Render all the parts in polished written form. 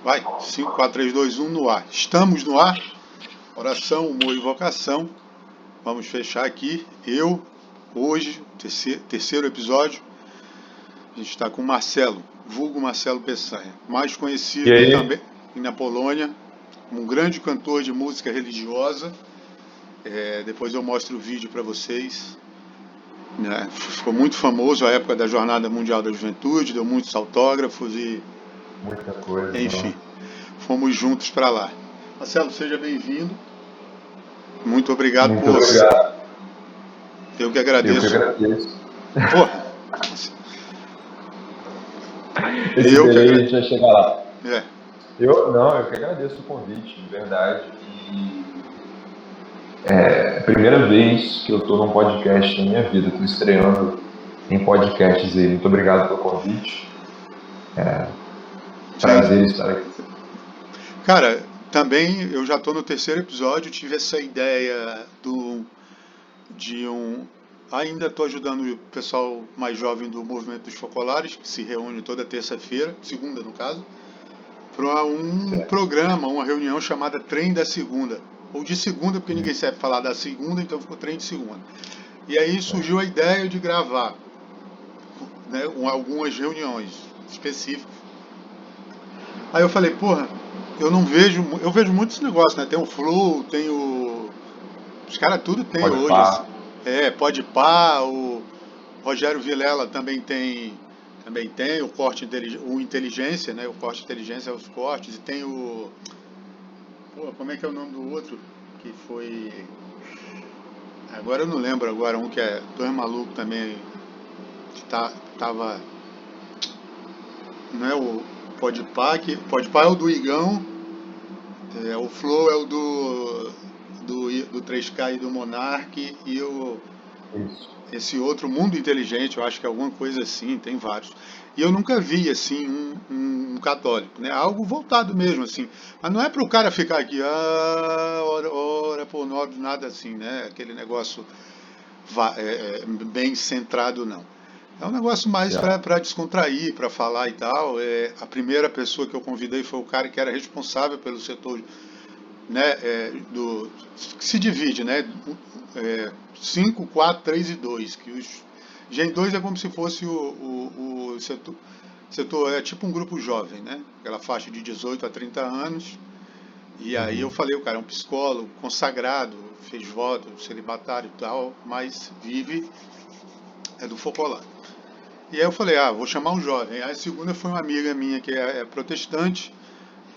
Vai, 5, 4, 3, 2, 1 no ar. Estamos no ar. Oração, humor e vocação. Vamos fechar aqui. Hoje, terceiro episódio. A gente está com o Marcelo, vulgo Marcelo Peçanha, mais E conhecido também aí? na Polônia, um grande cantor de música religiosa. Depois eu mostro o vídeo para vocês. Né? Ficou muito famoso à época da Jornada Mundial da Juventude, deu muitos autógrafos e, Muita coisa, enfim, nossa. fomos juntos para lá. Marcelo, seja bem-vindo. Muito obrigado Muito por. obrigado. Eu que Eu que agradeço. agradeço. Porra, Esse eu que delay a agradeço. gente vai chegar lá. É. Eu que agradeço o convite, de verdade. E é a primeira vez que eu estou num podcast na minha vida. Estou estreando em podcasts aí. Muito obrigado pelo convite. Sim. Prazer estar aqui. Cara, também eu já estou no terceiro episódio, tive essa ideia de um. Ainda estou ajudando o pessoal mais jovem do Movimento dos Focolares, que se reúne toda terça-feira, segunda no caso, para um Certo. programa, uma reunião chamada Trem da Segunda. Ou de segunda, porque ninguém sabe falar da segunda, então ficou trem de segunda. E aí surgiu a ideia de gravar, né, algumas reuniões específicas. Aí eu falei, porra, eu vejo muitos negócios, né? Tem o Flow, tem o. Os caras tudo tem Pode hoje, assim. pá. Podpah, o Rogério Vilela também tem o o Inteligência, né? O corte Inteligência é os cortes, e tem o. Pô, como é que é o nome do outro? Que foi. Agora eu não lembro agora, um que é dois malucos também, que tava. Não é o Podpah é o do Igão, o Flow é o do 3K e do Monark, e Isso. esse outro Mundo Inteligente, eu acho que é alguma coisa assim, tem vários. E eu nunca vi assim um católico, né? Algo voltado mesmo assim. Mas não é para o cara ficar aqui, ora por nós, nada assim, né? Aquele negócio bem centrado, não. É um negócio mais Certo. para descontrair, para falar e tal. A primeira pessoa que eu convidei foi o cara que era responsável pelo setor, né, que se divide, né, 5, 4, 3 e 2, que os Gen 2 é como se fosse o setor, é tipo um grupo jovem, né, aquela faixa de 18 a 30 anos, e aí eu Uhum. falei, o cara é um psicólogo consagrado, fez voto, celibatário e tal, mas vive do focolare. E aí eu falei, vou chamar um jovem. Aí a segunda foi uma amiga minha que é protestante,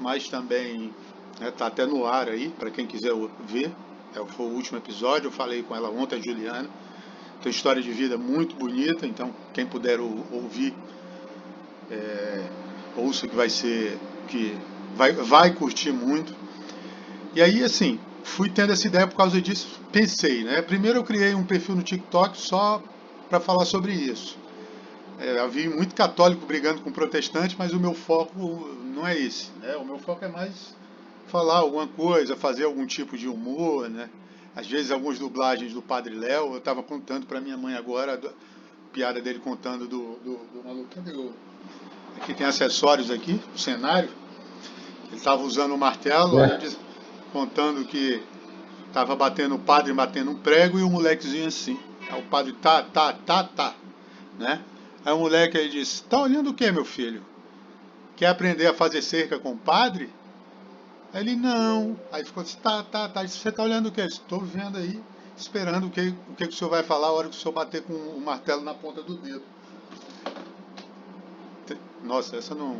mas também está até no ar aí, para quem quiser ver. Foi o último episódio, eu falei com ela ontem, a Juliana. Tem história de vida muito bonita, então quem puder ouvir, ouça que vai ser, que vai curtir muito. E aí, assim, fui tendo essa ideia por causa disso, pensei, né? Primeiro eu criei um perfil no TikTok só para falar sobre isso. Eu vi muito católico brigando com protestante, mas o meu foco não é esse, né? O meu foco é mais falar alguma coisa, fazer algum tipo de humor, né? Às vezes algumas dublagens do Padre Léo, eu estava contando para minha mãe agora, a piada dele contando do maluco. Cadê aqui tem acessórios aqui, o cenário. Ele estava usando um martelo, aí É. contando que estava batendo o padre, batendo um prego e o molequezinho assim. Aí o padre tá, né? Aí o moleque aí disse, tá olhando o que, meu filho? Quer aprender a fazer cerca com o padre? Aí ele, não. Aí ficou assim, tá. Você tá olhando o quê? Estou vendo aí, esperando o que o senhor vai falar a hora que o senhor bater com o martelo na ponta do dedo. Nossa, essa não.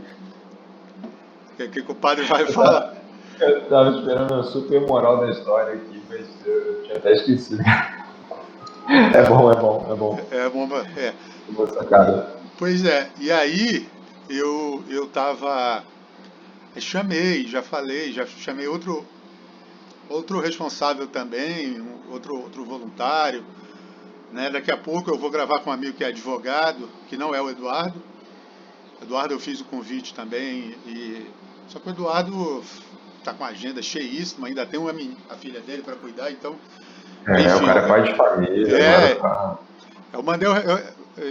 O que o padre vai Eu falar? tava, eu tava esperando a super moral da história aqui, mas eu tinha até esquecido. É bom, é bom, é bom. É bomba. É. Boa sacada. Pois é, e aí eu tava. Já falei, já chamei outro responsável também, outro voluntário. Né? Daqui a pouco eu vou gravar com um amigo que é advogado, que não é o Eduardo. Eduardo eu fiz o convite também, só que o Eduardo está com a agenda cheíssima, ainda tem a filha dele para cuidar, então, O enfim, cara é pai de família, não era é, pra...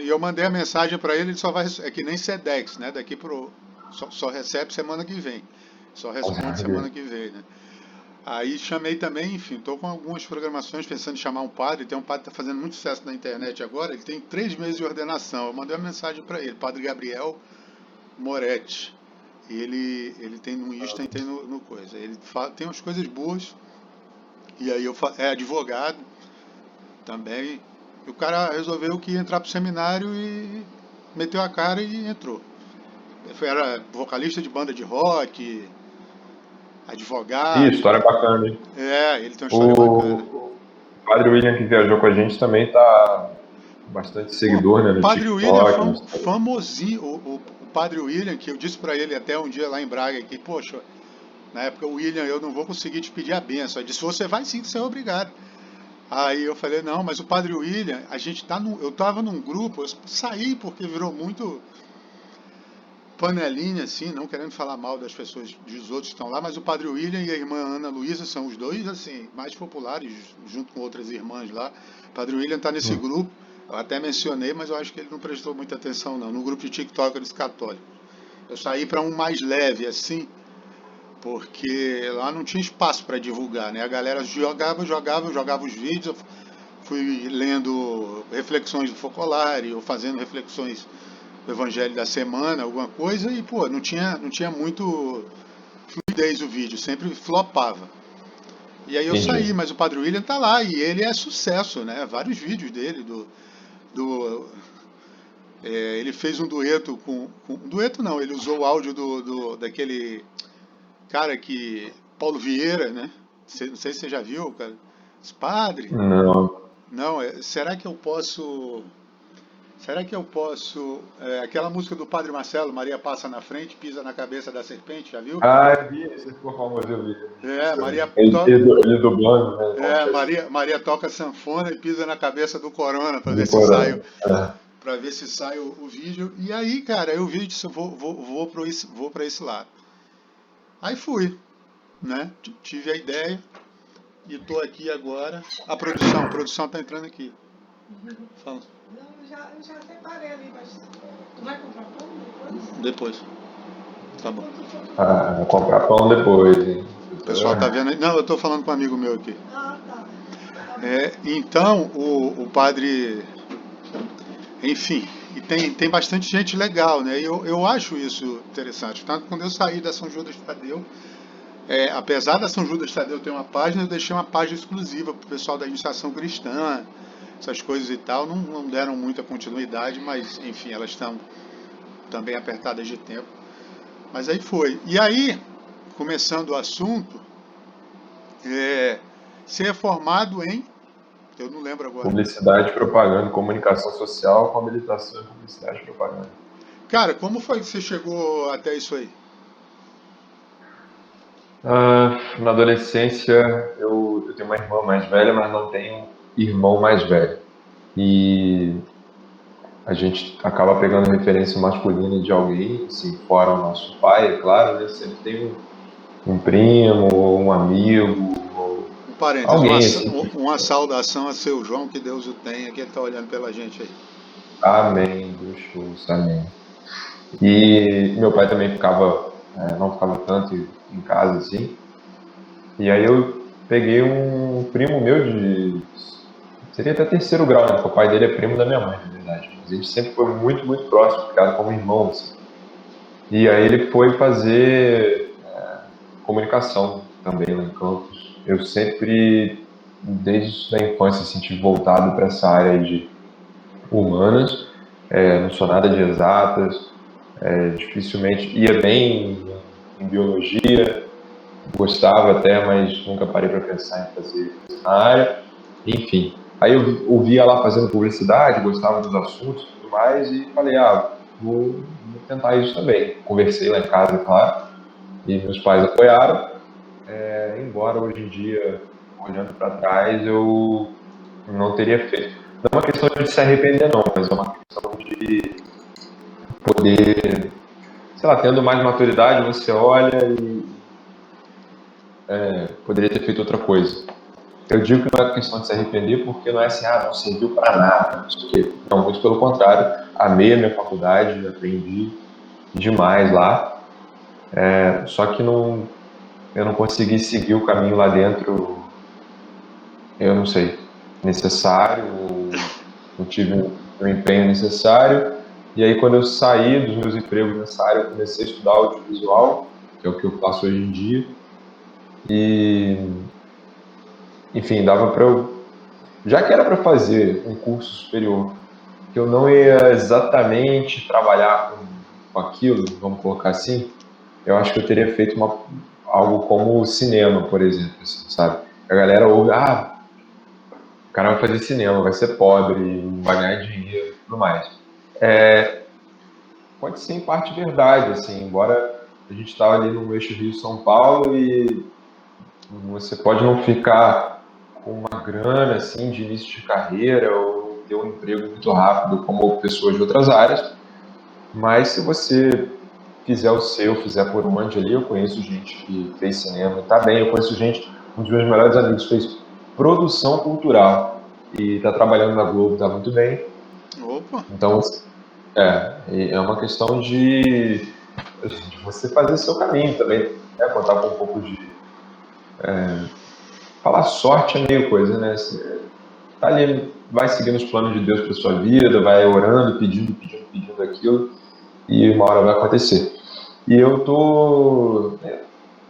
eu mandei a mensagem para ele, ele só vai, é que nem Sedex, né? Daqui pro, só recebe semana que vem. Só responde semana que vem, né? Aí chamei também, enfim, estou com algumas programações pensando em chamar um padre. Tem um padre que está fazendo muito sucesso na internet agora, ele tem 3 meses de ordenação. Eu mandei uma mensagem para ele, Padre Gabriel Moretti. Ele tem no Insta e tem no coisa. Ele tem umas coisas boas, e aí é advogado também. E o cara resolveu que ia entrar pro seminário e meteu a cara e entrou. Era vocalista de banda de rock, Ih, advogado. história bacana, hein? Ele tem uma história bacana. O Padre William, que viajou com a gente, também tá com bastante seguidor, né, O no Padre William TikTok. é famosinho. O Padre William, que eu disse pra ele até um dia lá em Braga, que, poxa, na época, William, eu não vou conseguir te pedir a benção. Ele disse, você vai sim, você é obrigado. Aí eu falei, não, mas o Padre William, eu tava num grupo, eu saí porque virou muito panelinha, assim, não querendo falar mal das pessoas, dos outros que estão lá, mas o Padre William e a irmã Ana Luísa são os dois, assim, mais populares, junto com outras irmãs lá. O Padre William tá nesse grupo, eu até mencionei, mas eu acho que ele não prestou muita atenção, não, no grupo de TikTokers católicos. Eu saí para um mais leve, assim, porque lá não tinha espaço para divulgar, né? A galera jogava os vídeos, eu fui lendo reflexões do Focolare, ou fazendo reflexões do Evangelho da Semana, alguma coisa, e, pô, não tinha muito fluidez o vídeo, sempre flopava. E aí eu saí, mas o Padre William tá lá, e ele é sucesso, né? Vários vídeos dele, ele fez um dueto dueto não, ele usou o áudio daquele cara que... Paulo Vieira, né? Não sei se você já viu, cara. Esse padre. Não. Não, será que eu posso... aquela música do Padre Marcelo, Maria passa na frente, pisa na cabeça da serpente, já viu? Ah, eu vi, você ficou famoso, eu vi. Maria ele dublando, né? Maria toca sanfona e pisa na cabeça do Corona para ver se sai o vídeo. E aí, cara, eu vi e disse, vou para esse lado. Aí fui, né? Tive a ideia e tô aqui agora. A produção tá entrando aqui. Fala. Não, eu já separei ali, mas tu vai comprar pão depois? Depois. Tá bom. Vou comprar pão depois, hein? O pessoal tá vendo aí? Não, eu tô falando com um amigo meu aqui. Ah, tá. Então, o padre... Enfim, e tem bastante gente legal, né? E eu acho isso interessante. Tanto quando eu saí da São Judas Tadeu, apesar da São Judas Tadeu ter uma página, eu deixei uma página exclusiva para o pessoal da iniciação cristã, essas coisas e tal. Não deram muita continuidade, mas, enfim, elas estão também apertadas de tempo. Mas aí foi. E aí, começando o assunto, você é formado em... Eu não lembro agora. Publicidade, propaganda, comunicação social, com habilitação em publicidade e propaganda. Cara, como foi que você chegou até isso aí? Na adolescência, eu tenho uma irmã mais velha, mas não tenho irmão mais velho. E a gente acaba pegando referência masculina de alguém, assim, fora o nosso pai, é claro, né? Sempre tem um primo, um amigo, parênteses, uma saudação a seu João, que Deus o tenha, que ele está olhando pela gente aí. Amém, Deus, amém. E meu pai também não ficava tanto em casa assim. E aí eu peguei um primo meu seria até terceiro grau, né? Porque o pai dele é primo da minha mãe, na verdade. Mas a gente sempre foi muito, muito próximo, ficado como irmão, assim. E aí ele foi fazer comunicação também lá em Campos. Eu sempre, desde a infância, tive voltado para essa área de humanas, não sou nada de exatas, dificilmente ia bem em biologia, gostava até, mas nunca parei para pensar em fazer na área. Enfim, aí eu ouvia lá fazendo publicidade, gostava dos assuntos e tudo mais, e falei, vou tentar isso também. Conversei lá em casa, claro, e meus pais apoiaram. Embora hoje em dia, olhando para trás, eu não teria feito. Não é uma questão de se arrepender, não, mas é uma questão de poder, sei lá, tendo mais maturidade, você olha e poderia ter feito outra coisa. Eu digo que não é questão de se arrepender, porque não é assim, não serviu para nada, não sei o quê. Não, muito pelo contrário, amei a minha faculdade, aprendi demais lá. Só que eu não consegui seguir o caminho lá dentro, eu não sei, necessário, ou não tive o empenho necessário. E aí, quando eu saí dos meus empregos nessa área, eu comecei a estudar audiovisual, que é o que eu faço hoje em dia. E, enfim, dava para eu. Já que era para fazer um curso superior, que eu não ia exatamente trabalhar com aquilo, vamos colocar assim, eu acho que eu teria feito algo como o cinema, por exemplo, assim, sabe? A galera ouve, o cara vai fazer cinema, vai ser pobre, não vai ganhar dinheiro e tudo mais. Pode ser em parte verdade, assim, embora a gente estava ali no eixo Rio-São Paulo e você pode não ficar com uma grana, assim, de início de carreira ou ter um emprego muito rápido como pessoas de outras áreas, mas se você fizer o seu, fizer por onde ali, eu conheço gente que fez cinema e tá bem, eu conheço gente, um dos meus melhores amigos fez produção cultural e tá trabalhando na Globo, tá muito bem. Opa! Então, é uma questão de você fazer seu caminho também, né? Contar com um pouco de... Falar sorte é meio coisa, né? Você tá ali, vai seguindo os planos de Deus para sua vida, vai orando, pedindo aquilo, e uma hora vai acontecer. E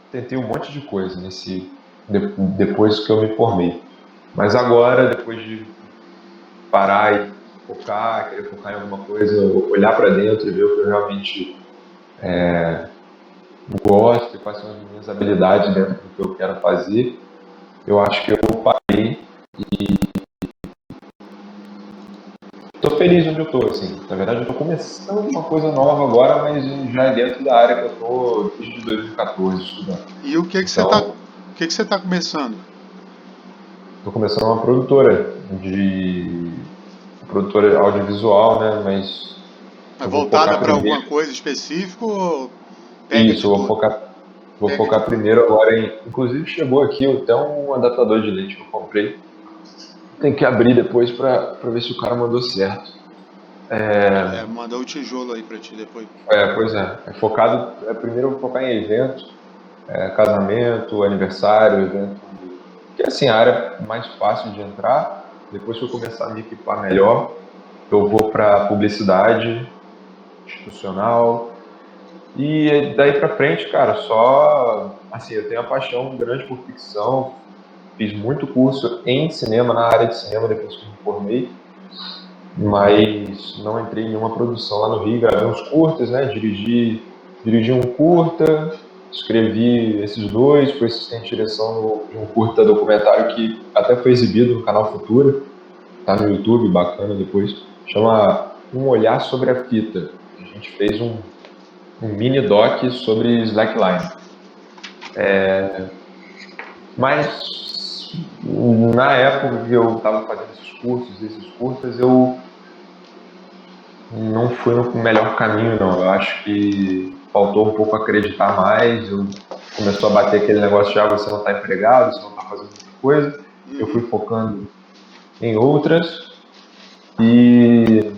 tentei um monte de coisa depois que eu me formei. Mas agora, depois de parar e querer focar em alguma coisa, olhar para dentro e ver o que eu realmente gosto e quais são as minhas habilidades dentro do que eu quero fazer, eu acho que eu parei e estou feliz onde eu estou, assim. Na verdade, eu estou começando uma coisa nova agora, mas já é dentro da área que eu estou desde 2014 estudando. E o que que você tá, Então, o que que você tá começando? estou começando uma produtora audiovisual, né? Mas É eu vou voltada focar para primeiro. alguma coisa específica ou pega Isso, de eu tudo? vou Pega de focar tudo. primeiro agora em. Inclusive chegou aqui até um adaptador de lente que eu comprei. Tem que abrir depois para ver se o cara mandou certo. Mandar o tijolo aí para ti depois. Pois é. Primeiro eu vou focar em evento, casamento, aniversário, evento. Que é assim, a área mais fácil de entrar. Depois que eu começar a me equipar melhor, eu vou para publicidade institucional. E daí pra frente, cara, só assim, eu tenho uma paixão grande por ficção, fiz muito curso em cinema, na área de cinema depois que me formei, mas não entrei em nenhuma produção lá no Rio, gravei uns curtas, né, dirigi um curta, escrevi esses dois, fui assistente de direção de um curta documentário que até foi exibido no canal Futura, tá no YouTube, bacana depois, chama Um Olhar sobre a Fita. A gente fez um mini doc sobre slackline. Mas na época que eu estava fazendo esses curtas, eu não fui no melhor caminho, não. Eu acho que faltou um pouco acreditar mais. Começou a bater aquele negócio de você não está empregado, você não está fazendo muita coisa. Eu fui focando em outras e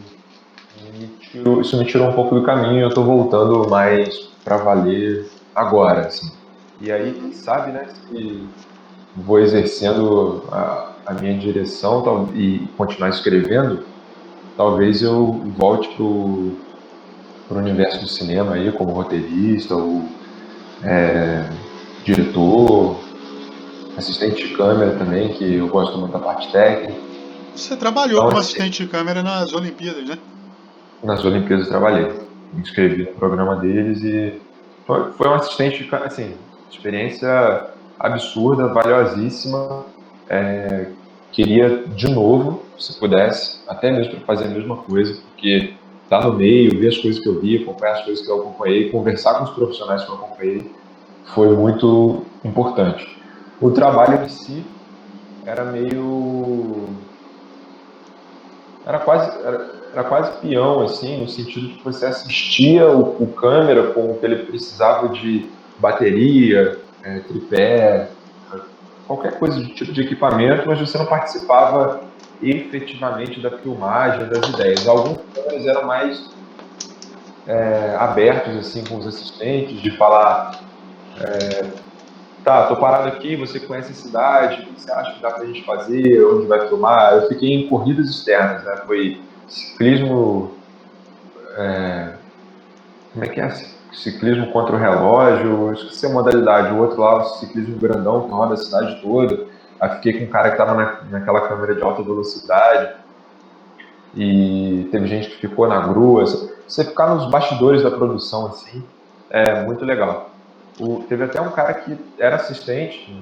isso me tirou um pouco do caminho. Eu estou voltando mais para valer agora, assim. E aí, quem sabe, né, se vou exercendo a minha direção e continuar escrevendo, talvez eu volte para o universo do cinema aí, como roteirista ou diretor, assistente de câmera também, que eu gosto muito da parte técnica. Você trabalhou Então, como assim, assistente de câmera nas Olimpíadas, né? nas Olimpíadas eu trabalhei, me inscrevi no programa deles e foi um assistente de câmera, assim, experiência absurda, valiosíssima. Queria de novo, se pudesse, até mesmo para fazer a mesma coisa, porque tá no meio, ver as coisas que eu vi, acompanhar as coisas que eu acompanhei, conversar com os profissionais que eu acompanhei, foi muito importante. O trabalho em si era meio, era quase peão, assim, no sentido de que você assistia o câmera com o que ele precisava de bateria, tripé, qualquer coisa de tipo de equipamento, mas você não participava efetivamente da filmagem, das ideias. Alguns câmeras eram mais abertos assim com os assistentes, de falar, tá, tô parado aqui, você conhece a cidade, o que você acha que dá pra gente fazer, onde vai filmar? Eu fiquei em corridas externas, né? Foi ciclismo, como é que é? Ciclismo contra o relógio, eu esqueci a modalidade, o outro lá, o ciclismo grandão, que roda a cidade toda. Aí fiquei com um cara que tava naquela câmera de alta velocidade, e teve gente que ficou na grua. Você ficar nos bastidores da produção, assim, é muito legal. Teve até um cara que era assistente,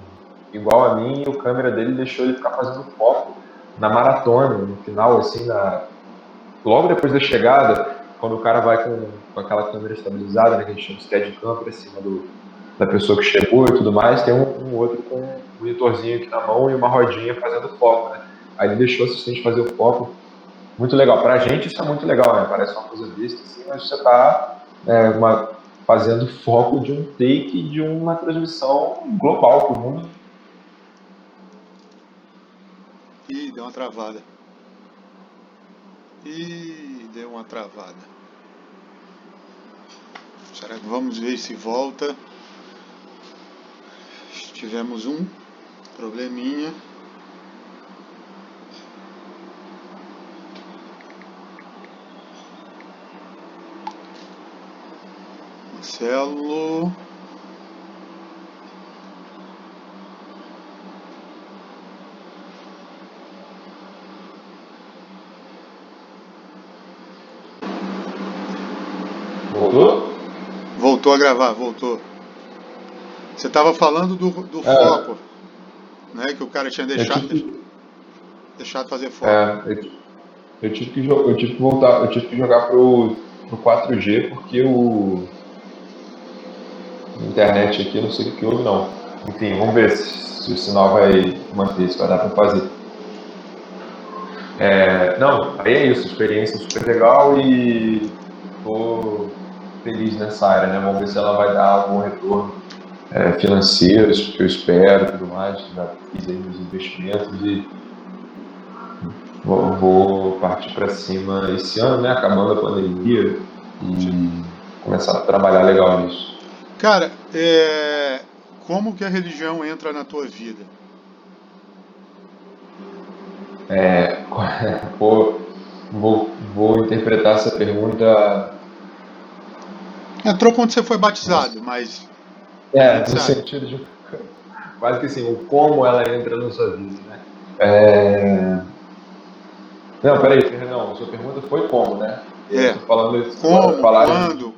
igual a mim, e o câmera dele deixou ele ficar fazendo foco na maratona, no final, assim, logo depois da chegada, quando o cara vai com aquela câmera estabilizada, né, que a gente chama de Steadicam, para cima da pessoa que chegou e tudo mais, tem um outro com um monitorzinho aqui na mão e uma rodinha fazendo foco, né? Aí ele deixou o assistente fazer o foco. Muito legal. Pra gente isso é muito legal, né? Parece uma coisa besta, assim, mas você tá fazendo foco de um take de uma transmissão global para o mundo. Ih, deu uma travada. Ih, deu uma travada. Será que vamos ver se volta? Tivemos um probleminha. Marcelo. Voltou? Voltou a gravar, voltou. Você estava falando do foco, né? Que o cara tinha deixado fazer foco. Eu tive que voltar, eu tive que jogar pro 4G porque a internet aqui, não sei o que houve não. Enfim, vamos ver se o sinal vai manter, se vai dar para fazer. Não, aí é isso, experiência super legal e tô feliz nessa área, né? Vamos ver se ela vai dar algum retorno financeiro, isso que eu espero e tudo mais. Já fiz aí meus investimentos e vou partir para cima esse ano, né? Acabando a pandemia e começar a trabalhar legal nisso. Cara, como que a religião entra na tua vida? Vou interpretar essa pergunta Entrou quando você foi batizado, mas a gente no sabe. sentido de quase que assim, o como ela entra na sua vida, né? Não, peraí, Fernão, sua pergunta foi como, né? Eu tô falando Como, falar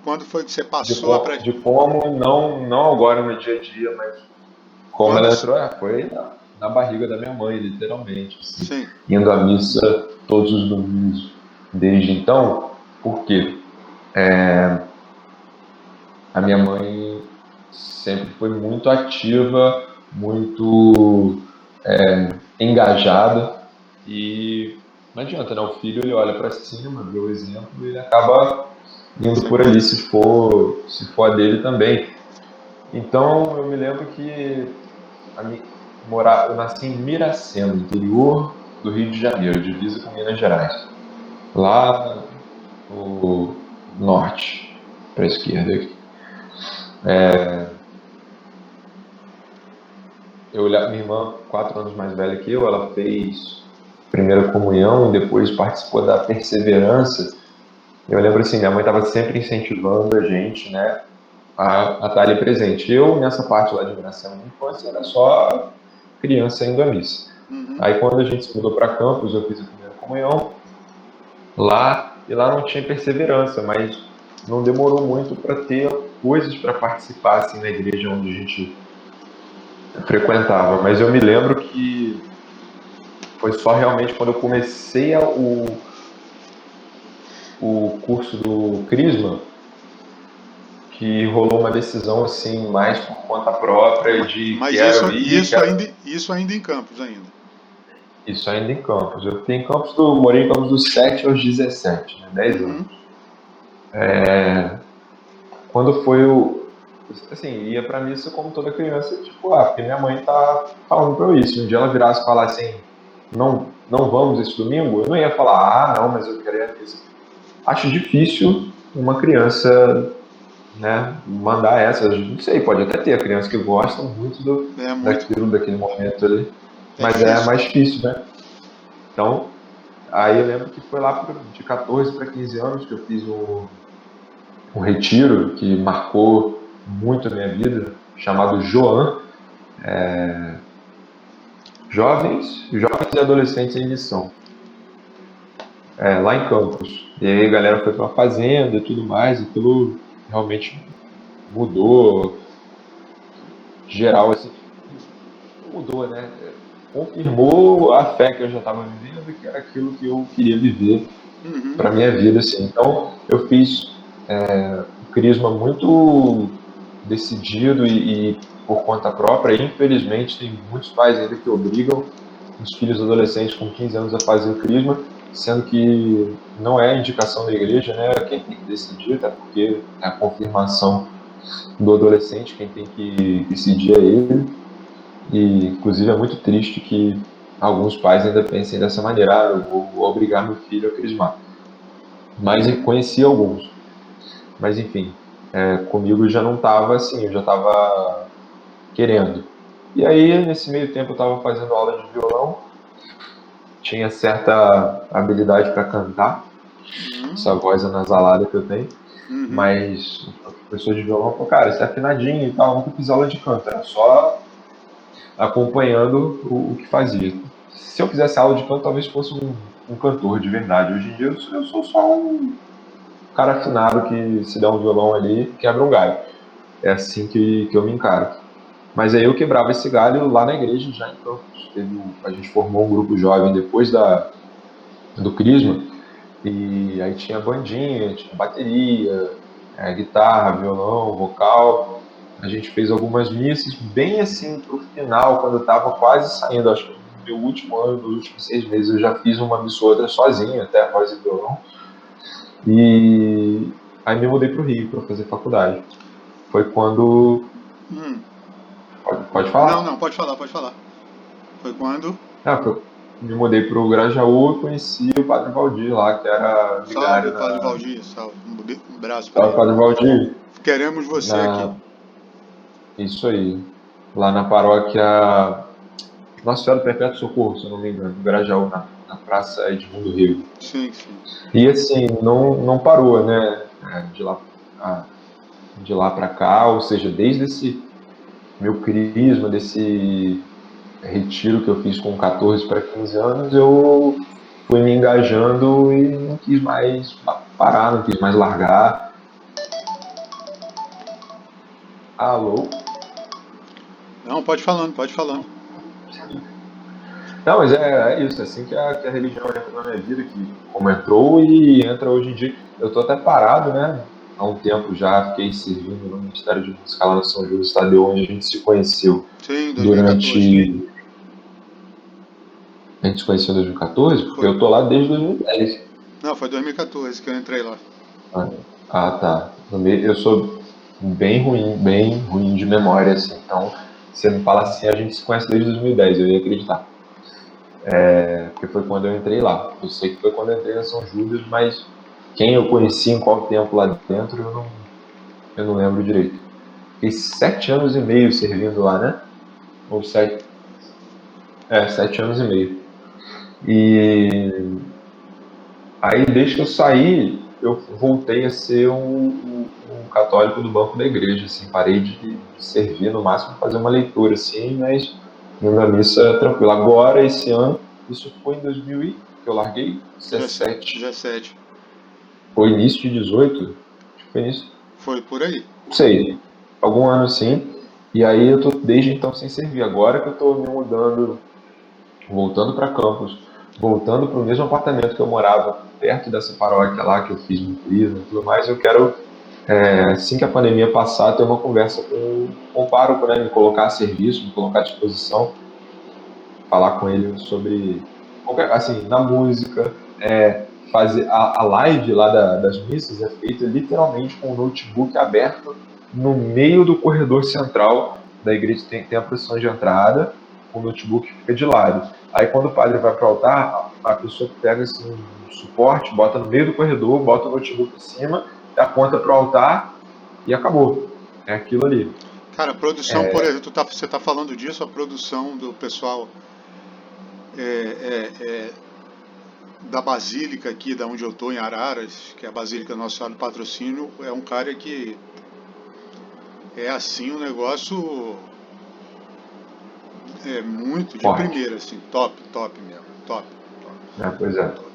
quando foi que você passou para... de como, não agora no dia a dia, mas como Quando... ela entrou, foi na barriga da minha mãe, literalmente, assim, Sim, indo à missa todos os domingos desde então. Por quê? A minha mãe sempre foi muito ativa, muito engajada, e não adianta, né? O filho ele olha para cima, vê o exemplo e ele acaba indo por ali se for a dele também. Então eu me lembro que eu nasci em Miracema, interior do Rio de Janeiro, divisa com Minas Gerais, lá no norte, para a esquerda aqui. Minha irmã, 4 anos mais velha que eu, ela fez primeira comunhão e depois participou da perseverança. Eu lembro assim, minha mãe estava sempre incentivando a gente, né, a estar ali presente. Eu, nessa parte lá de Miracema na infância, era só criança indo à missa. Aí quando a gente se mudou para Campos, eu fiz a primeira comunhão lá, e lá não tinha perseverança, mas não demorou muito para ter coisas para participar assim, na igreja onde a gente frequentava. Mas eu me lembro que foi só realmente quando eu comecei o curso do Crisma que rolou uma decisão assim mais por conta própria de mas quero ir, isso ainda em Campos ainda. Isso ainda em Campos. Eu fiquei morei em Campos dos 7 aos 17, né, 10 anos. Quando foi assim, ia pra missa como toda criança, tipo, porque minha mãe tá falando pra eu ir. Se um dia ela virasse e falasse assim, não vamos esse domingo, eu não ia falar, não, mas eu queria ir à missa. Acho difícil uma criança, né, mandar essa. Não sei, pode até ter a criança que gosta muito É muito. daquele momento ali, É mas é difícil. mais difícil, né? Então, aí eu lembro que foi lá de 14 para 15 anos que eu fiz um retiro que marcou muito a minha vida, chamado Joan, Jovens e Adolescentes em Missão, lá em Campos. E aí a galera foi para uma fazenda e tudo mais, e aquilo realmente mudou, geral, assim, mudou, né? Confirmou a fé que eu já estava vivendo, que era aquilo que eu queria viver Uhum. para minha vida, assim. Então, eu fiz um crisma muito decidido e por conta própria. Infelizmente, tem muitos pais ainda que obrigam os filhos adolescentes com 15 anos a fazer o crisma, sendo que não é indicação da igreja, né? Quem tem que decidir, até porque é a confirmação do adolescente, quem tem que decidir é ele. E, inclusive, é muito triste que alguns pais ainda pensem dessa maneira: eu vou obrigar meu filho a crismar. Mas eu conheci alguns. Mas, enfim, comigo já não estava assim, eu já estava querendo. E aí, nesse meio tempo, eu estava fazendo aula de violão, tinha certa habilidade para cantar, essa voz anasalada que eu tenho, Uhum. mas o professor de violão falou: cara, você é afinadinho e tal, eu nunca fiz aula de canto, era só acompanhando o que fazia. Se eu fizesse aula de canto, talvez fosse um cantor de verdade. Hoje em dia, eu sou só um cara afinado que se dá um violão ali, quebra um galho. É assim que eu me encaro. Mas aí eu quebrava esse galho lá na igreja, já em Campos. A gente formou um grupo jovem depois do Crisma, e aí tinha bandinha, tinha bateria, guitarra, violão, vocal. A gente fez algumas missas, bem assim pro final, quando eu estava quase saindo, acho que no meu último ano, nos últimos 6 meses, eu já fiz uma missa ou outra sozinho, até voz e violão. E aí me mudei pro Rio para fazer faculdade. Foi quando. Hum. Pode Não, falar? não, pode falar, pode falar. Foi quando? Me mudei pro Grajaú e conheci o Padre Valdir lá, que era Salve, vigário Padre na. Valdir, salve. Um abraço para Salve, ele. Padre Valdir. Queremos você aqui. Na... Isso aí. Lá na paróquia Nossa Senhora do Perpétuo Socorro, se eu não me engano, no Grajaú, na Praça Edmundo Rio. Sim, sim. E assim, não parou, né? A- de lá para cá, ou seja, desde esse meu crisma, desse retiro que eu fiz com 14 para 15 anos, eu fui me engajando e não quis mais parar, não quis mais largar. Alô? Não, pode falando, pode falando. Não, mas é isso, é assim que a religião entra na minha vida, que como entrou e entra hoje em dia. Eu tô até parado, né? Há um tempo já fiquei servindo no Ministério de Música lá na São Judas Tadeu, onde a gente se conheceu Sim, 2014. durante. A gente se conheceu em 2014, porque Foi. eu tô lá desde 2010. Não, foi 2014 que eu entrei lá. Tá. Eu sou bem ruim de memória, assim. Então, você me fala assim, a gente se conhece desde 2010, eu ia acreditar. Porque foi quando eu entrei lá. Eu sei que foi quando eu entrei na São Judas, mas quem eu conheci em qual tempo lá dentro, eu não lembro direito. Fiquei 7 anos e meio servindo lá, né? Ou 7 anos e meio. E aí, desde que eu saí, eu voltei a ser um católico do banco da igreja, assim, parei de servir, no máximo fazer uma leitura, assim, mas minha missa é tranquila. Agora, esse ano, isso foi em 2000 que eu larguei, 17, 17. foi início de 18, acho que foi início, Foi por aí. não sei, algum ano assim, e aí eu tô desde então sem servir. Agora que eu tô me mudando, voltando para Campos, voltando para o mesmo apartamento que eu morava, perto dessa paróquia lá que eu fiz no Crisma e tudo mais, eu quero, assim que a pandemia passar, ter uma conversa com o pároco, né? Me colocar a serviço, me colocar à disposição, falar com ele sobre, assim, na música, fazer a live lá das missas é feita literalmente com o notebook aberto no meio do corredor central da igreja, tem a procissão de entrada, o notebook fica de lado. Aí quando o padre vai para o altar, a pessoa pega assim, um suporte, bota no meio do corredor, bota o notebook em cima aponta para o altar e acabou. É aquilo ali. Cara, a produção, por exemplo, você está falando disso, a produção do pessoal da Basílica aqui, da onde eu estou, em Araras, que é a Basílica Nossa Senhora do Patrocínio, é um cara que é assim um negócio muito de Forte. primeira, assim, top, top mesmo, top, top, Né? Pois é. top.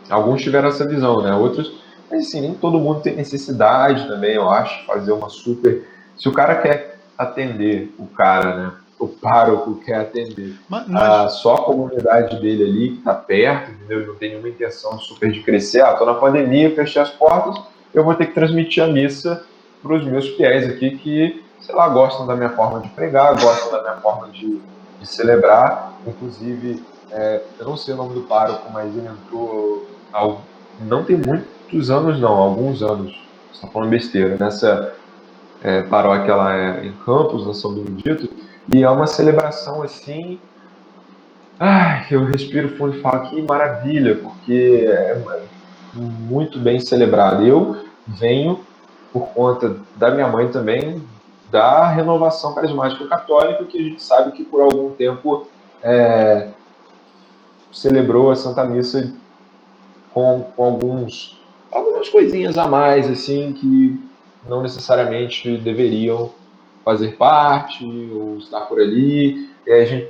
Alguns tiveram essa visão, né? Outros, mas assim, nem todo mundo tem necessidade também, eu acho, de fazer uma super. Se o cara quer atender, o cara, né? O pároco quer atender Mas só a comunidade dele ali, que está perto, entendeu? Ele não tem nenhuma intenção super de crescer. Tô na pandemia, fechei as portas, eu vou ter que transmitir a missa para os meus fiéis aqui que, sei lá, gostam da minha forma de pregar, gostam da minha forma de celebrar. Inclusive, eu não sei o nome do pároco, mas ele entrou não tem muitos anos, não, alguns anos, você está falando besteira, nessa paróquia lá em Campos, na São Benedito, e é uma celebração assim, que eu respiro fundo e falo que maravilha, porque é muito bem celebrado. Eu venho, por conta da minha mãe também, da renovação carismática católica, que a gente sabe que por algum tempo celebrou a Santa Missa com algumas coisinhas a mais, assim, que não necessariamente deveriam fazer parte ou estar por ali. E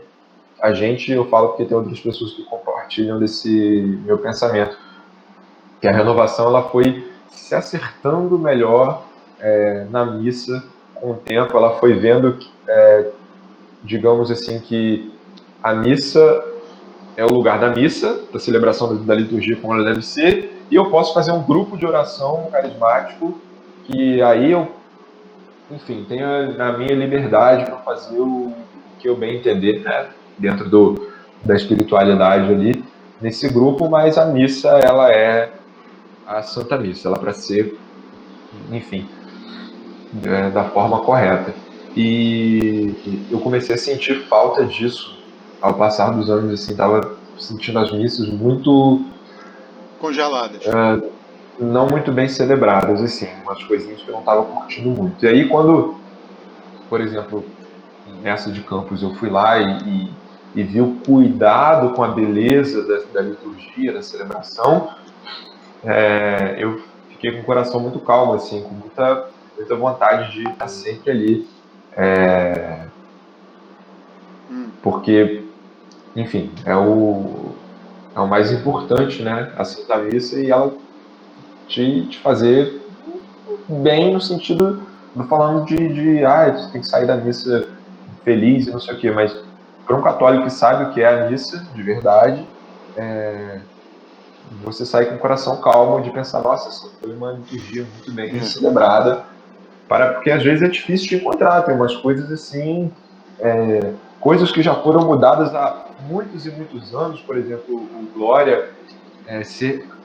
eu falo porque tem outras pessoas que compartilham desse meu pensamento, que a renovação ela foi se acertando melhor na missa com o tempo, ela foi vendo, digamos assim, que a missa é o lugar da missa, da celebração da liturgia como ela deve ser, e eu posso fazer um grupo de oração carismático, que aí eu, enfim, tenho a minha liberdade para fazer o que eu bem entender, né, dentro da espiritualidade ali, nesse grupo, mas a missa, ela é a Santa Missa, ela para ser, enfim, da forma correta. E eu comecei a sentir falta disso ao passar dos anos, assim, estava sentindo as missas muito congeladas. não muito bem celebradas, assim, umas coisinhas que eu não estava curtindo muito. E aí, quando, por exemplo, nessa de Campos, eu fui lá e vi o cuidado com a beleza da liturgia, da celebração, eu fiquei com o coração muito calmo, assim, com muita vontade de estar sempre ali, porque, enfim, é o mais importante, né, a Santa Missa, e ela te fazer bem no sentido, não falando você tem que sair da missa feliz e não sei o quê, mas para um católico que sabe o que é a missa, de verdade, você sai com o coração calmo de pensar, nossa, essa foi uma liturgia muito bem celebrada, porque às vezes é difícil de encontrar, tem umas coisas assim, coisas que já foram mudadas há muitos e muitos anos, por exemplo, o Glória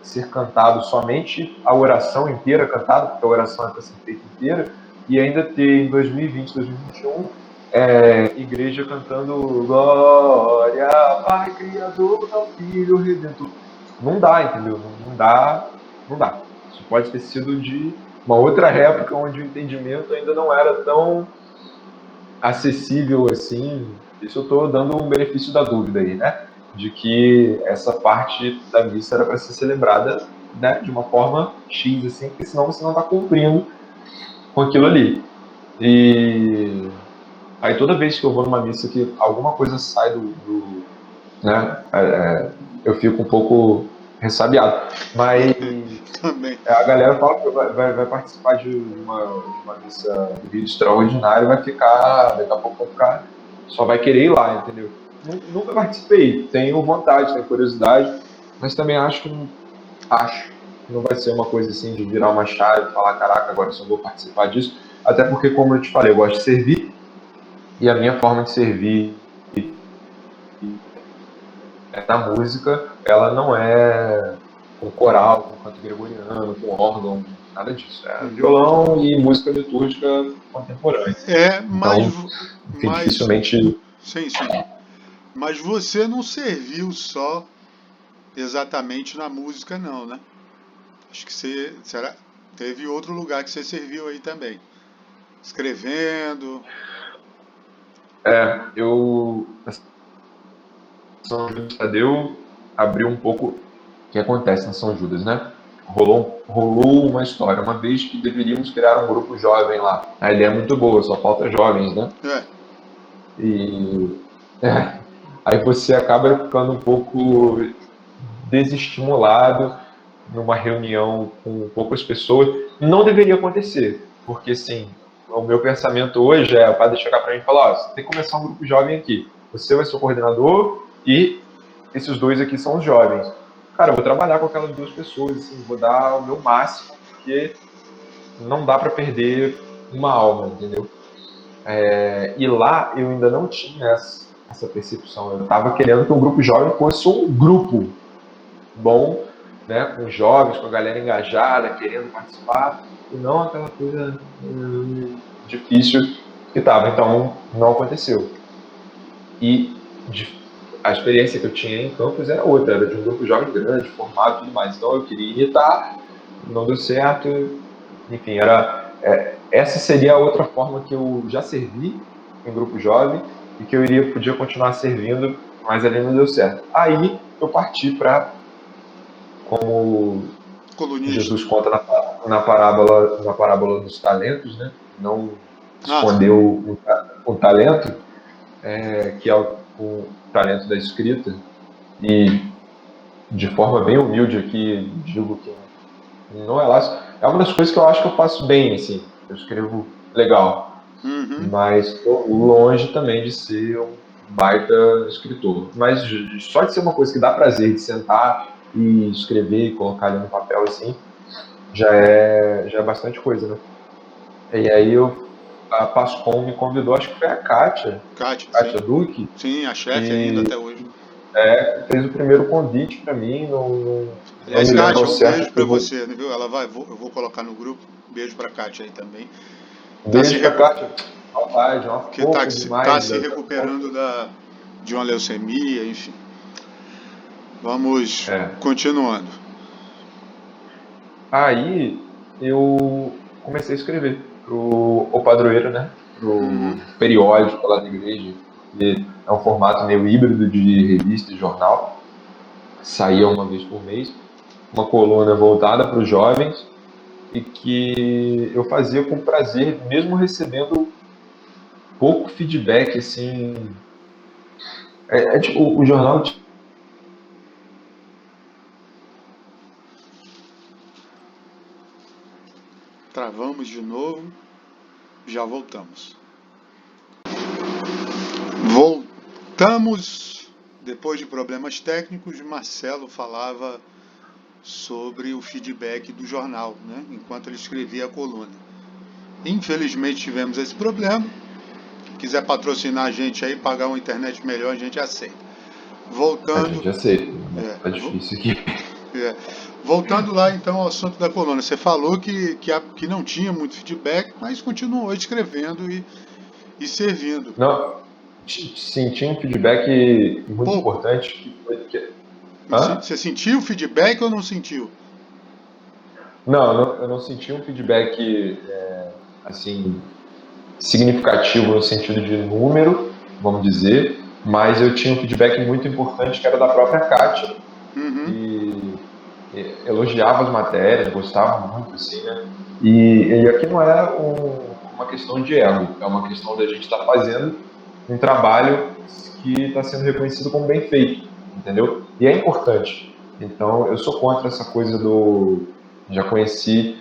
ser cantado somente a oração inteira cantada, porque a oração é para ser feita inteira, e ainda ter em 2020, 2021, igreja cantando Glória, Pai Criador, ao Filho Redentor. Não dá, entendeu? Não dá, não dá. Isso pode ter sido de uma outra época onde o entendimento ainda não era tão acessível assim. Isso eu estou dando um benefício da dúvida aí, né? De que essa parte da missa era para ser celebrada, né, de uma forma X, assim, porque senão você não está cumprindo com aquilo ali. E aí toda vez que eu vou numa missa que alguma coisa sai né, eu fico um pouco ressabiado. Mas Também. a galera fala que vai participar de uma missa do Rio extraordinária e vai ficar, daqui a pouco vai ficar, só vai querer ir lá, entendeu? Nunca participei, tenho vontade, tenho curiosidade, mas também acho que não vai ser uma coisa assim de virar uma chave e falar, caraca, agora eu só vou participar disso, até porque, como eu te falei, eu gosto de servir, e a minha forma de servir na música, ela não é com coral, com canto gregoriano, com órgão, nada disso. É violão e música litúrgica contemporânea. Mas, Então, enfim, mas, dificilmente. sim, sim. Mas você não serviu só exatamente na música, não, né? Acho que teve outro lugar que você serviu aí também. Escrevendo. Eu, na São Judas Tadeu, abriu um pouco o que acontece na São Judas, né? Rolou uma história, uma vez que deveríamos criar um grupo jovem lá. A ideia é muito boa, só falta jovens, né? É. E aí você acaba ficando um pouco desestimulado numa reunião com poucas pessoas. Não deveria acontecer, porque assim, o meu pensamento hoje é o padre chegar para mim e falar: você tem que começar um grupo jovem aqui. Você vai ser o coordenador e esses dois aqui são os jovens. Cara, eu vou trabalhar com aquelas duas pessoas, assim, vou dar o meu máximo, porque não dá para perder uma alma, entendeu? E lá eu ainda não tinha essa percepção. Eu estava querendo que o grupo jovem fosse um grupo bom, né, com jovens, com a galera engajada, querendo participar, e não aquela coisa difícil que estava. Então, não aconteceu. E a experiência que eu tinha em campus era outra, era de um grupo jovem grande, formado e tudo mais. Então, eu queria imitar, não deu certo. Enfim, essa seria a outra forma que eu já servi em grupo jovem e que eu podia continuar servindo, mas ali não deu certo. Aí eu parti para, como Colunista. Jesus conta na parábola dos talentos, né? Não Ah, sim. escondeu o talento, que é o talento da escrita, e de forma bem humilde aqui digo que não é lá. É uma das coisas que eu acho que eu faço bem, assim. Eu escrevo legal, Uhum. mas estou longe também de ser um baita escritor. Mas só de ser uma coisa que dá prazer de sentar e escrever e colocar ali no papel assim, já é bastante coisa, né? E aí a Pascom me convidou, acho que foi a Kátia, sim. Kátia Duque, Sim, a chefe ainda que até hoje. fez o primeiro convite para mim, não Aliás, me lembro ao Kátia, um certo. beijo pra você, viu? Ela vai, eu vou colocar no grupo. Beijo pra Kátia aí também. Um Tá se, beijo para recu... Kátia, saudade, uma que fofa tá demais se da conta. recuperando de uma leucemia, enfim. Vamos É. continuando. Aí eu comecei a escrever pro O Padroeiro, né? Uhum. Pro periódico lá da igreja, que é um formato meio híbrido de revista e jornal. Saía uma vez por mês, uma coluna voltada para os jovens e que eu fazia com prazer, mesmo recebendo pouco feedback, assim. Tipo, o jornal. Travamos de novo. Já voltamos. Voltamos. Depois de problemas técnicos, Marcelo falava sobre o feedback do jornal, né? Enquanto ele escrevia a coluna. Infelizmente tivemos esse problema. Quiser patrocinar a gente aí, pagar uma internet melhor, a gente aceita. A Voltando, gente aceita, é, tá difícil aqui. é, voltando lá então ao assunto da coluna. Você falou que não tinha muito feedback, mas continuou escrevendo e servindo. Não, sim, tinha um feedback muito Pouco. importante que foi. Hã? Você sentiu o feedback ou não sentiu? Não, eu não senti um feedback assim significativo no sentido de número, vamos dizer, mas eu tinha um feedback muito importante que era da própria Kátia, Uhum. que elogiava as matérias, gostava muito, assim, né? E aqui não é uma questão de ego, é uma questão da gente estar fazendo um trabalho que está sendo reconhecido como bem feito, entendeu? E é importante. Então, eu sou contra essa coisa do. Já conheci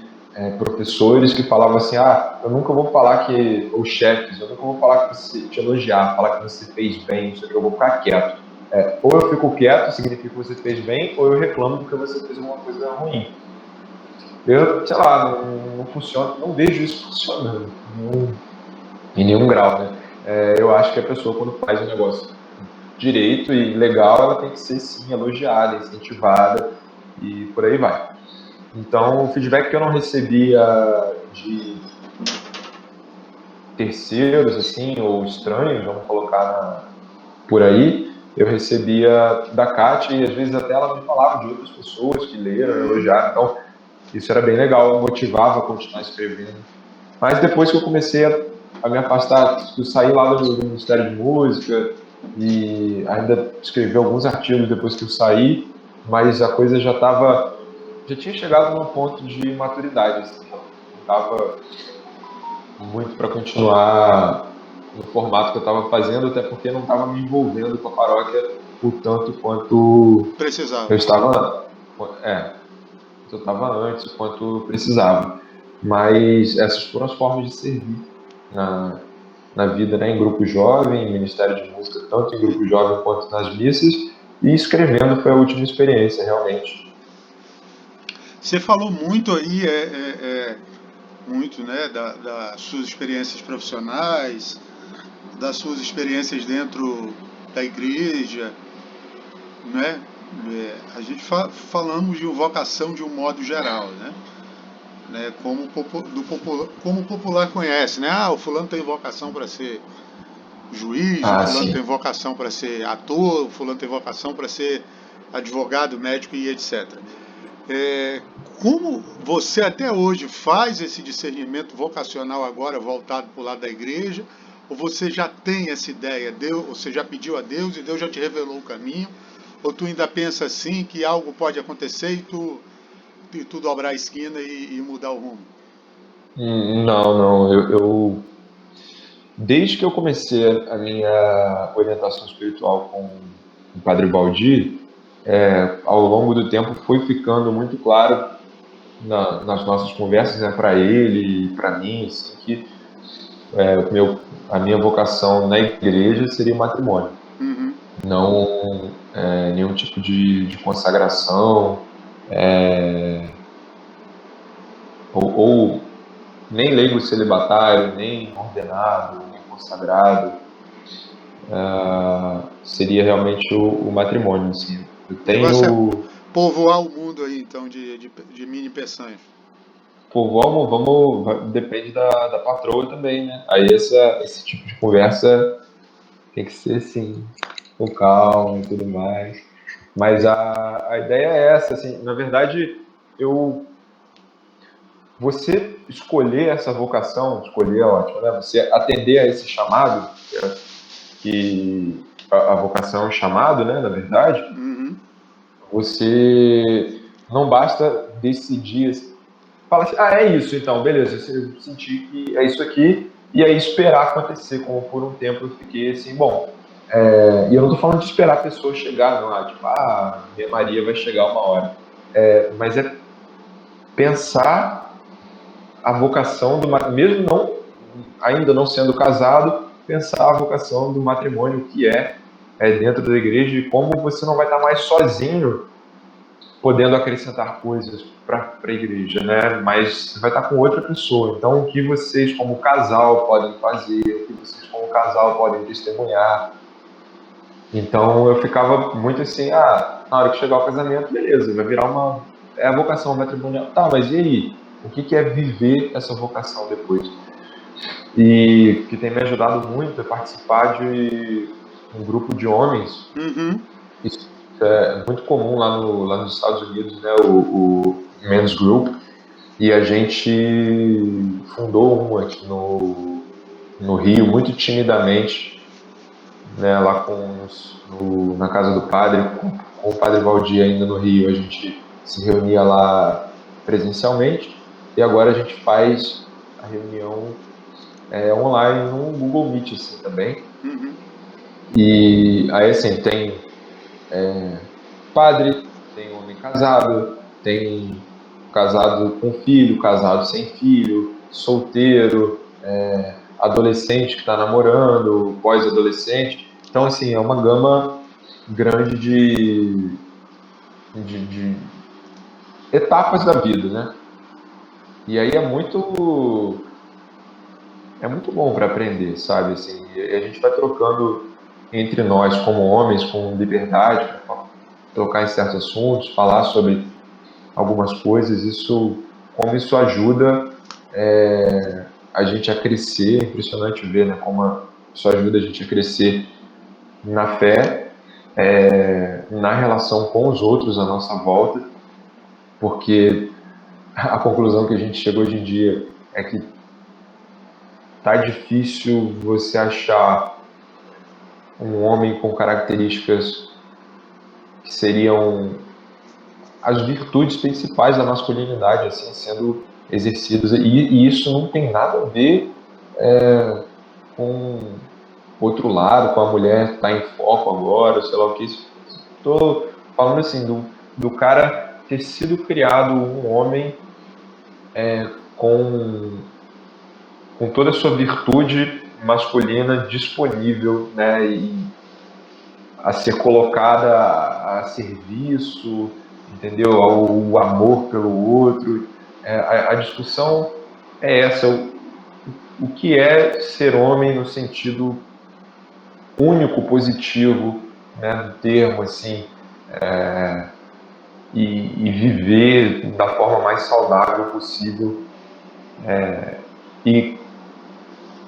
professores que falavam assim: eu nunca vou falar que. Ou chefes, eu nunca vou falar que você. Te elogiar, falar que você fez bem, isso aqui, eu vou ficar quieto. Ou eu fico quieto, significa que você fez bem, ou eu reclamo porque você fez alguma coisa ruim. Eu, sei lá, não funciona, não vejo isso funcionando em nenhum grau, né? Eu acho que a pessoa, quando faz um negócio direito e legal, ela tem que ser, sim, elogiada, incentivada e por aí vai. Então, o feedback que eu não recebia de terceiros, assim, ou estranhos, vamos colocar por aí, eu recebia da Kátia e às vezes até ela me falava de outras pessoas que leram, Uhum. elogiaram. Então, Isso era bem legal, motivava a continuar escrevendo. Mas depois que eu comecei a me afastar, eu saí lá do Ministério de Música e ainda escrevi alguns artigos depois que eu saí, mas a coisa já tinha chegado num ponto de maturidade, assim, não dava muito para continuar no formato que eu estava fazendo, até porque não estava me envolvendo com a paróquia o tanto quanto Precisava. eu estava, é, eu estava antes, o quanto precisava. Mas essas foram as formas de servir na, na vida, né? Em grupo jovem, em ministério de música, tanto em grupo jovem quanto nas missas, e escrevendo foi a última experiência, realmente. Você falou muito aí, muito, né, das suas experiências profissionais, das suas experiências dentro da igreja, né? A gente falamos de vocação de um modo geral, né? Como o popular conhece, né? Ah, o fulano tem vocação para ser juiz, o Ah, fulano tem sim. vocação para ser ator, o fulano tem vocação para ser advogado, médico e etc. É, como você até hoje faz esse discernimento vocacional agora voltado para o lado da igreja? Ou você já tem essa ideia? Deus, você já pediu a Deus e Deus já te revelou o caminho? Ou tu ainda pensa assim que algo pode acontecer e tu dobrar a esquina e mudar o rumo? Não, não. Desde que eu comecei a minha orientação espiritual com o Padre Baldi, ao longo do tempo foi ficando muito claro nas nossas conversas, né, para ele e para mim, assim, que a minha vocação na igreja seria o matrimônio, Uhum, não nenhum tipo de consagração, ou nem leigo celibatário, nem ordenado, nem consagrado. Seria realmente o matrimônio, assim. Eu o negócio é tenho. povoar o mundo aí, então, de mini peçanhas. Pô, depende da patroa também, né? Aí esse tipo de conversa tem que ser, assim, com calma e tudo mais. Mas a ideia é essa, assim, na verdade, eu, você escolher essa vocação, escolher é ótimo, né? Você atender a esse chamado, que a vocação é um chamado, né, na verdade, Uhum. você não basta decidir, fala assim, ah, é isso então, beleza, eu senti que é isso aqui, e aí esperar acontecer, como por um tempo eu fiquei assim, bom, e eu não tô falando de esperar a pessoa chegar, não, tipo, minha Maria vai chegar uma hora, mas é pensar a vocação mesmo não, ainda não sendo casado, pensar a vocação do matrimônio, o que é dentro da igreja, e como você não vai estar mais sozinho podendo acrescentar coisas para a igreja, né? Mas você vai estar com outra pessoa. Então, o que vocês, como casal, podem fazer, o que vocês, como casal, podem testemunhar. Então, eu ficava muito assim, na hora que chegar o casamento, beleza, vai virar é a vocação matrimonial. Tá, mas e aí? O que é viver essa vocação depois? E o que tem me ajudado muito é participar de um grupo de homens. Uhum. Isso é muito comum lá nos Estados Unidos, né? O Men's Group. E a gente fundou um aqui no Rio, muito timidamente, né? Lá na casa do padre, com o padre Valdir ainda no Rio. A gente se reunia lá presencialmente. E agora a gente faz a reunião online no Google Meet, assim, também. Uhum. E aí, assim, tem padre, tem homem casado, tem casado com filho, casado sem filho, solteiro, adolescente que está namorando, pós-adolescente. Então, assim, é uma gama grande de etapas da vida, né? E aí é muito bom para aprender, sabe? Assim, e a gente vai trocando entre nós, como homens, com liberdade, para trocar em certos assuntos, falar sobre algumas coisas, como isso ajuda a gente a crescer, é impressionante ver, né, isso ajuda a gente a crescer na fé, na relação com os outros à nossa volta, porque a conclusão que a gente chegou hoje em dia é que tá difícil você achar um homem com características que seriam as virtudes principais da masculinidade, assim, sendo exercidas. E isso não tem nada a ver com outro lado, com a mulher estar em foco agora, sei lá o que. Estou falando assim, do cara ter sido criado um homem com, com toda a sua virtude masculina disponível, né, e a ser colocada a serviço, entendeu? O amor pelo outro. A discussão é essa, o que é ser homem no sentido único, positivo, né, do termo, assim, e viver da forma mais saudável possível e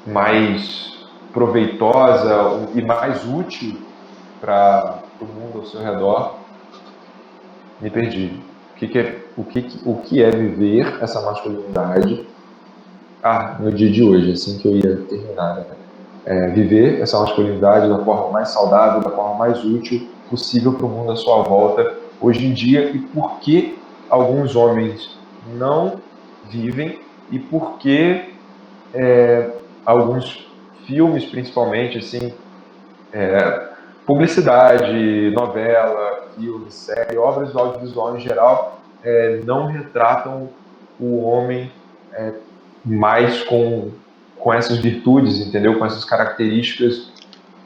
mais proveitosa e mais útil para o mundo ao seu redor. Me perdi. O que é viver essa masculinidade? No dia de hoje, assim que eu ia terminar, né? Viver essa masculinidade da forma mais saudável, da forma mais útil possível para o mundo à sua volta hoje em dia, e por que alguns homens não vivem e por que alguns filmes, principalmente, assim, publicidade, novela, filme, série, obras do audiovisual em geral, não retratam o homem mais com essas virtudes, entendeu? Com essas características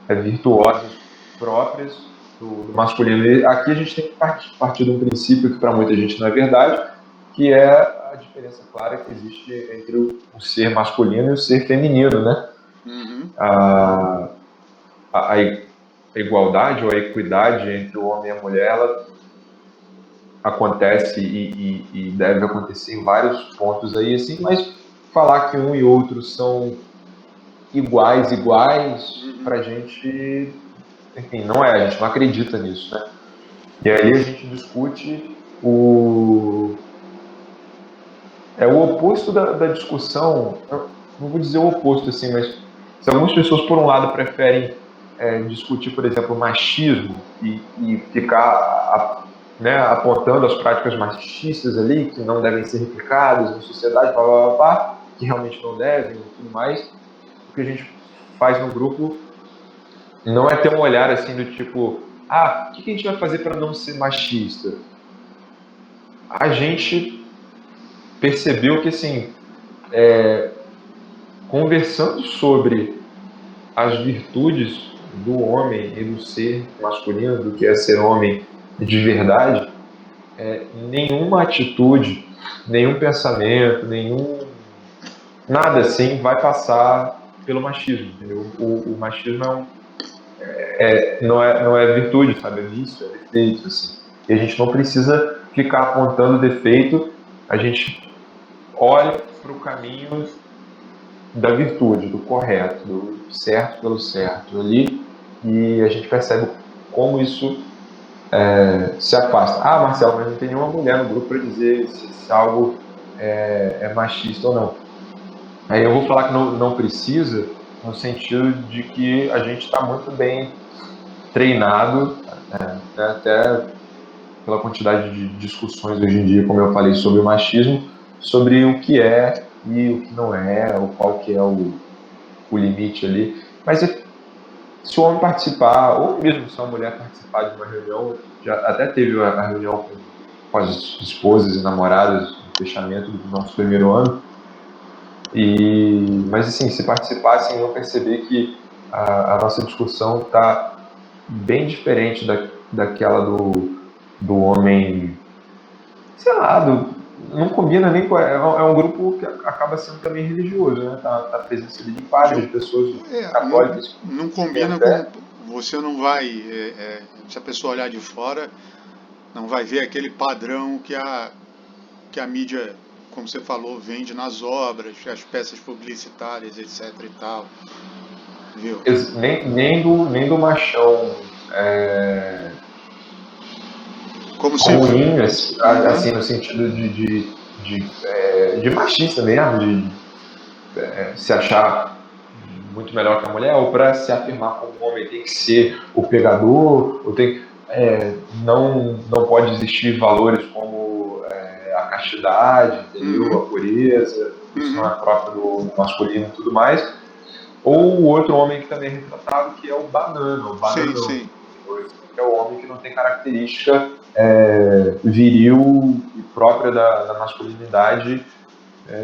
virtuosas próprias do masculino. E aqui a gente tem que partir de um princípio que para muita gente não é verdade, que é a diferença clara que existe entre o ser masculino e o ser feminino, né? Uhum. A igualdade ou a equidade entre o homem e a mulher, ela acontece e deve acontecer em vários pontos aí, assim, mas falar que um e outro são iguais, pra gente, enfim, não é, a gente não acredita nisso, né? E aí a gente discute o oposto da discussão, eu não vou dizer o oposto assim, mas se algumas pessoas, por um lado, preferem discutir, por exemplo, machismo e ficar né, apontando as práticas machistas ali, que não devem ser replicadas na sociedade, blá, blá, blá, blá, que realmente não devem e tudo mais, o que a gente faz no grupo não é ter um olhar assim do tipo, o que a gente vai fazer para não ser machista? A gente percebeu que, assim, conversando sobre as virtudes do homem e do ser masculino, do que é ser homem de verdade, nenhuma atitude, nenhum pensamento, nada assim vai passar pelo machismo, entendeu? O machismo não é virtude, sabe? É vício, é defeito, assim. E a gente não precisa ficar apontando defeito, a gente olha para o caminho da virtude, do correto, do certo pelo certo ali, e a gente percebe como isso se afasta. Marcelo, mas não tem nenhuma mulher no grupo para dizer se algo é machista ou não. Aí eu vou falar que não precisa, no sentido de que a gente está muito bem treinado, né, até pela quantidade de discussões hoje em dia, como eu falei, sobre o machismo, sobre o que é e o que não é, ou qual que é o limite ali. Mas se o homem participar, ou mesmo se a mulher participar de uma reunião, já até teve a reunião com as esposas e namoradas no fechamento do nosso primeiro ano, mas assim, se participassem, vão perceber que a nossa discussão está bem diferente daquela do homem, sei lá, não combina nem com. É um grupo que acaba sendo também religioso, né? Tá presença de padres, de pessoas católicas. Não combina com. Você não vai. Se a pessoa olhar de fora, não vai ver aquele padrão que a mídia, como você falou, vende nas obras, as peças publicitárias, etc e tal. Viu? Nem do machão como se ruim, assim, no sentido de de machista mesmo, de se achar muito melhor que a mulher, ou para se afirmar como homem tem que ser o pegador, ou não pode existir valores como a castidade, entendeu? A pureza, isso não é próprio do masculino e tudo mais. Ou o outro homem que também é retratado, que é o bananão, sim. que é o homem que não tem característica viril e própria da masculinidade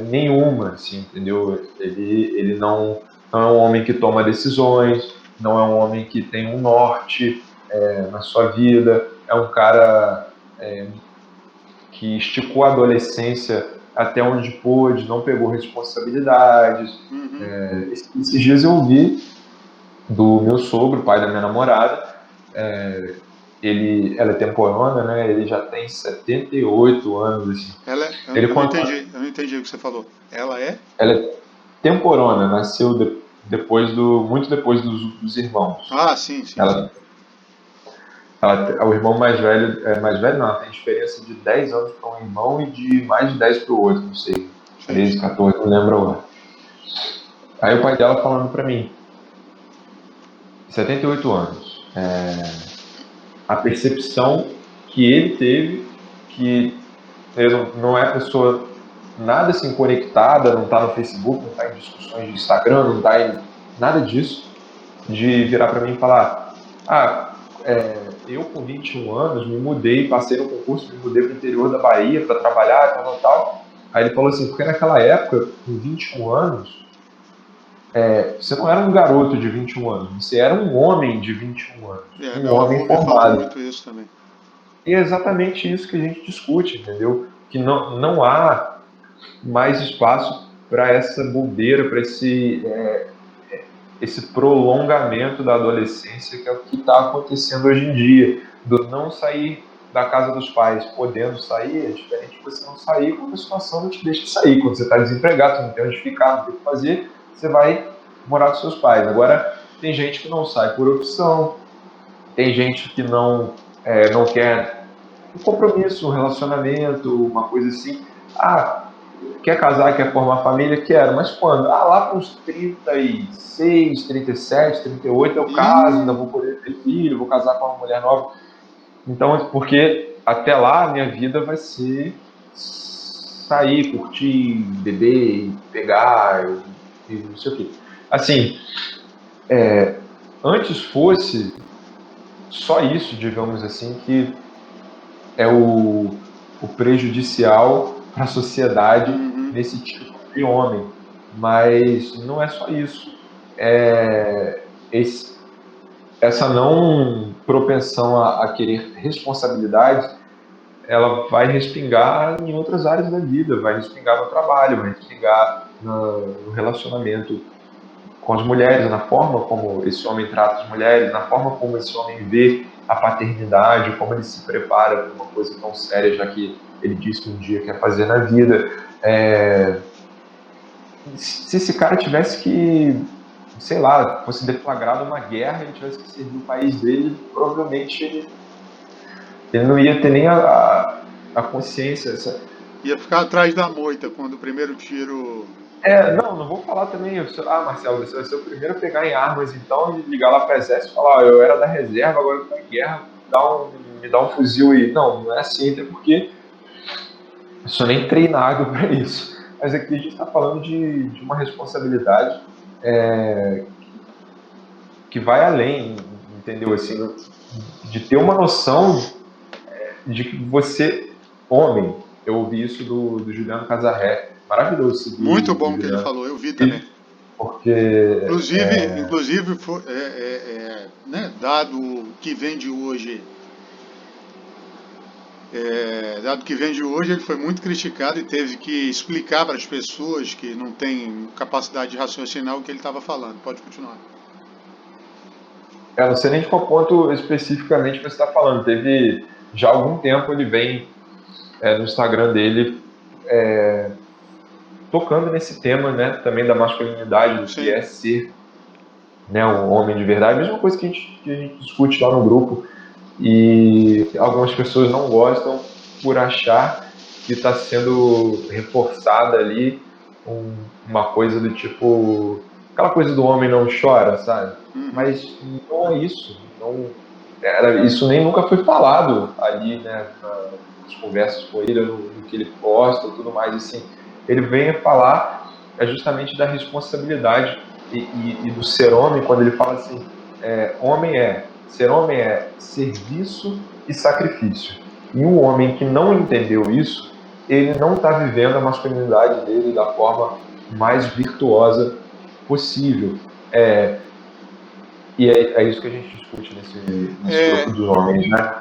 nenhuma, assim, entendeu? Ele não é um homem que toma decisões, não é um homem que tem um norte na sua vida, é um cara que esticou a adolescência até onde pôde, não pegou responsabilidades. Esses dias eu ouvi do meu sogro, pai da minha namorada, ela é temporona, né? Ele já tem 78 anos, assim. Ele conta, Eu não entendi o que você falou. Ela é? ela é temporona, nasceu muito depois dos irmãos. Ah, sim. O irmão mais velho não, ela tem diferença de 10 anos para um irmão e de mais de 10 para o outro, não sei, 13, 14, não lembro agora. Aí o pai dela falando para mim, 78 anos, a percepção que ele teve, que ele não é pessoa nada assim conectada, não está no Facebook, não está em discussões de Instagram, não está em nada disso, de virar para mim e falar, eu com 21 anos me mudei, passei no concurso, me mudei para o interior da Bahia para trabalhar, tal. Aí ele falou assim, porque naquela época, com 21 anos, você não era um garoto de 21 anos, você era um homem de 21 anos, um Meu homem avô me falou formado. muito isso também. E é exatamente isso que a gente discute, entendeu? Que não há mais espaço para essa bobeira, para esse prolongamento da adolescência, que é o que está acontecendo hoje em dia, do não sair da casa dos pais, podendo sair, é diferente de você não sair quando a situação não te deixa sair. Quando você está desempregado, você não tem onde ficar, não tem o que fazer, você vai morar com seus pais. Agora, tem gente que não sai por opção, tem gente que não quer um compromisso, um relacionamento, uma coisa assim. Quer casar, quer formar família? Quero, mas quando? Lá para uns 36, 37, 38 eu caso, ainda vou poder ter filho, vou casar com uma mulher nova. Então, porque até lá a minha vida vai ser sair, curtir, beber, pegar e não sei o quê. Assim, antes fosse só isso, digamos assim, que é o prejudicial para a sociedade nesse tipo de homem. Mas não é só isso. Essa não propensão a querer responsabilidade, ela vai respingar em outras áreas da vida, vai respingar no trabalho, vai respingar no relacionamento com as mulheres, na forma como esse homem trata as mulheres, na forma como esse homem vê a paternidade, como ele se prepara para uma coisa tão séria, já que ele disse que um dia quer fazer na vida. Se esse cara tivesse que, sei lá, fosse deflagrado uma guerra e ele tivesse que servir o país dele, provavelmente ele não ia ter nem a consciência. Ia ficar atrás da moita quando o primeiro tiro... Não vou falar também, Marcelo, você vai ser o primeiro a pegar em armas então e ligar lá para o exército e falar, eu era da reserva, agora eu estou em guerra, me dá um fuzil aí. Não é assim, até porque eu sou nem treinado para isso. Mas aqui a gente está falando de uma responsabilidade que vai além, entendeu? Assim, de ter uma noção de que você, homem, eu ouvi isso do Juliano Casarré, maravilhoso esse vídeo. Muito bom que ele falou, eu vi também. Porque... Inclusive né, dado que vem de hoje, ele foi muito criticado e teve que explicar para as pessoas que não têm capacidade de raciocinar o que ele estava falando. Pode continuar. Eu não sei nem de qual ponto especificamente você está falando. Teve já algum tempo, ele vem no Instagram dele tocando nesse tema, né, também da masculinidade, do que é ser, né, um homem de verdade. A mesma coisa que a gente discute lá no grupo. E algumas pessoas não gostam por achar que está sendo reforçada ali uma coisa do tipo, aquela coisa do homem não chora, sabe? Mas não é isso. Isso nem nunca foi falado ali, né, nas conversas com ele, no que ele posta e tudo mais. Assim, ele vem a falar justamente da responsabilidade e do ser homem, quando ele fala assim, ser homem é serviço e sacrifício. E o homem que não entendeu isso, ele não está vivendo a masculinidade dele da forma mais virtuosa possível. E é isso que a gente discute nesse grupo dos homens, né?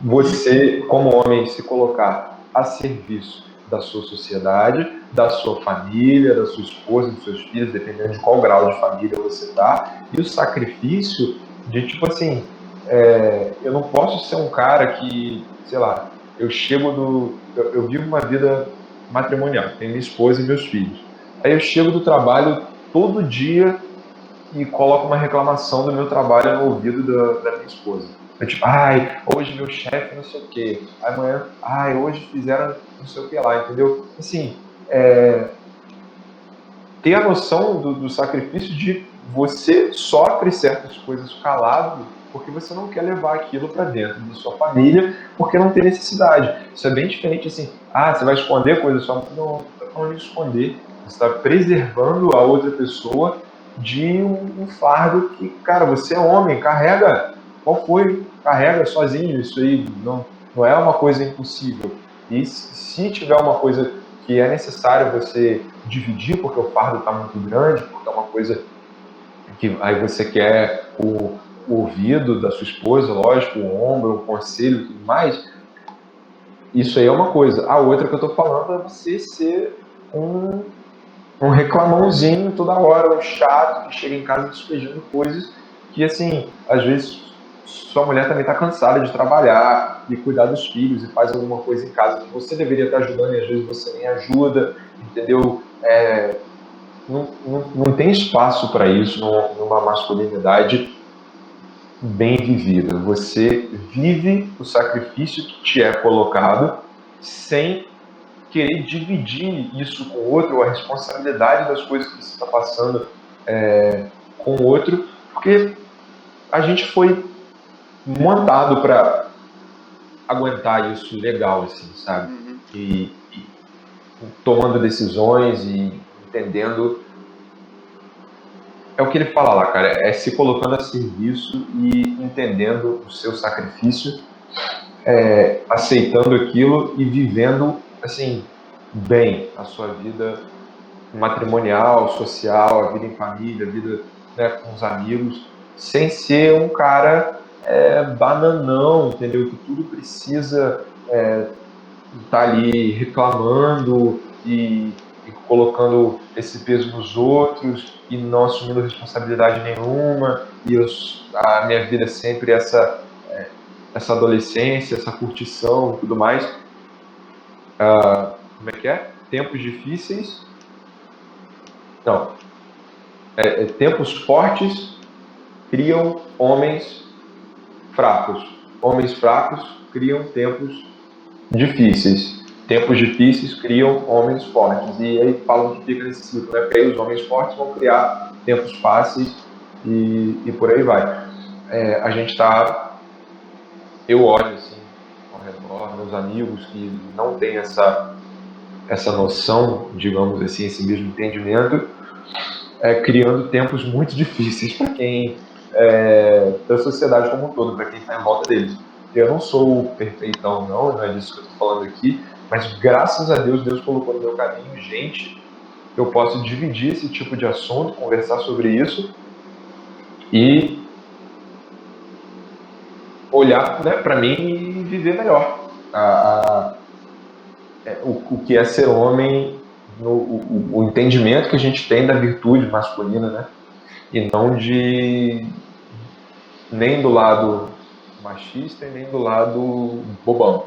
Você, como homem, se colocar a serviço da sua sociedade, da sua família, da sua esposa, dos seus filhos, dependendo de qual grau de família você está, e o sacrifício de, tipo assim, eu não posso ser um cara que, sei lá, eu vivo uma vida matrimonial, tenho minha esposa e meus filhos. Aí eu chego do trabalho todo dia e coloco uma reclamação do meu trabalho no ouvido da minha esposa. Eu, tipo, hoje meu chefe não sei o quê. Amanhã, hoje fizeram não sei o que lá, entendeu? Assim, ter a noção do sacrifício de você sofre certas coisas calado porque você não quer levar aquilo para dentro da sua família porque não tem necessidade. Isso é bem diferente assim, você vai esconder coisas só. Não está falando de esconder. Você está preservando a outra pessoa de um fardo que, cara, você é homem, carrega. Qual foi? Carrega sozinho isso aí. Não é uma coisa impossível. E se tiver uma coisa que é necessário você dividir, porque o fardo está muito grande, porque é uma coisa que aí você quer o ouvido da sua esposa, lógico, o ombro, o conselho e tudo mais, isso aí é uma coisa. A outra que eu estou falando é você ser um reclamãozinho toda hora, um chato que chega em casa despejando coisas que, assim, às vezes sua mulher também está cansada de trabalhar e cuidar dos filhos e faz alguma coisa em casa que você deveria estar ajudando e às vezes você nem ajuda, entendeu? Não tem espaço para isso numa masculinidade bem vivida. Você vive o sacrifício que te é colocado sem querer dividir isso com o outro, ou a responsabilidade das coisas que você está passando com o outro, porque a gente foi montado para aguentar isso legal, assim, sabe? E tomando decisões e entendendo. É o que ele fala lá, cara, é se colocando a serviço e entendendo o seu sacrifício, aceitando aquilo e vivendo, assim, bem a sua vida matrimonial, social, a vida em família, a vida, né, com os amigos, sem ser um cara bananão, entendeu? Que tudo precisa estar ali reclamando e colocando esse peso nos outros e não assumindo responsabilidade nenhuma, e a minha vida é sempre essa adolescência, essa curtição e tudo mais. Como é que é? Tempos difíceis. Não. Tempos fortes criam homens fracos. Homens fracos criam tempos difíceis. Tempos difíceis criam homens fortes. E aí falam que fica nesse ciclo, né? Porque aí os homens fortes vão criar tempos fáceis e por aí vai. A gente está... Eu olho assim ao redor, meus amigos que não têm essa noção, digamos assim, esse mesmo entendimento, criando tempos muito difíceis para quem... da sociedade como um todo, para quem está em volta deles. Eu não sou perfeitão, não é disso que eu estou falando aqui, mas graças a Deus, Deus colocou no meu caminho gente que eu posso dividir esse tipo de assunto, conversar sobre isso e olhar, né, para mim e viver melhor o que é ser homem, o entendimento que a gente tem da virtude masculina, né, e não nem do lado machista e nem do lado bobão.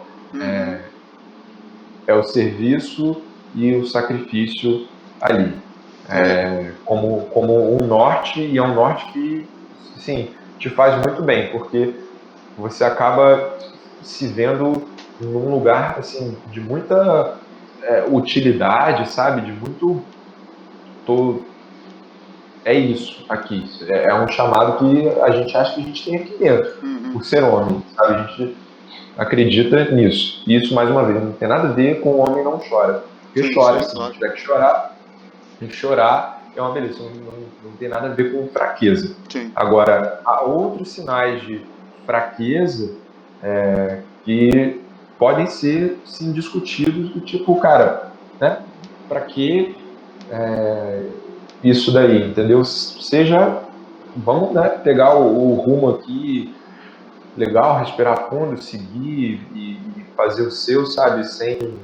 É o serviço e o sacrifício ali. Como um norte, e é um norte que, sim, te faz muito bem, porque você acaba se vendo num lugar assim de muita utilidade, sabe? De muito é isso aqui. É um chamado que a gente acha que a gente tem aqui dentro, por ser homem, sabe? A gente acredita nisso. E isso, mais uma vez, não tem nada a ver com o homem não chora. Porque Sim, chora, sim, se claro. tiver que chorar, tem que chorar, é uma beleza. Não tem nada a ver com fraqueza. Sim. Agora, há outros sinais de fraqueza que podem ser, sim, discutidos, do tipo, cara, né? Para que isso daí, entendeu? Seja, vamos, né, pegar o rumo aqui, legal, respirar fundo, seguir e fazer o seu, sabe, sem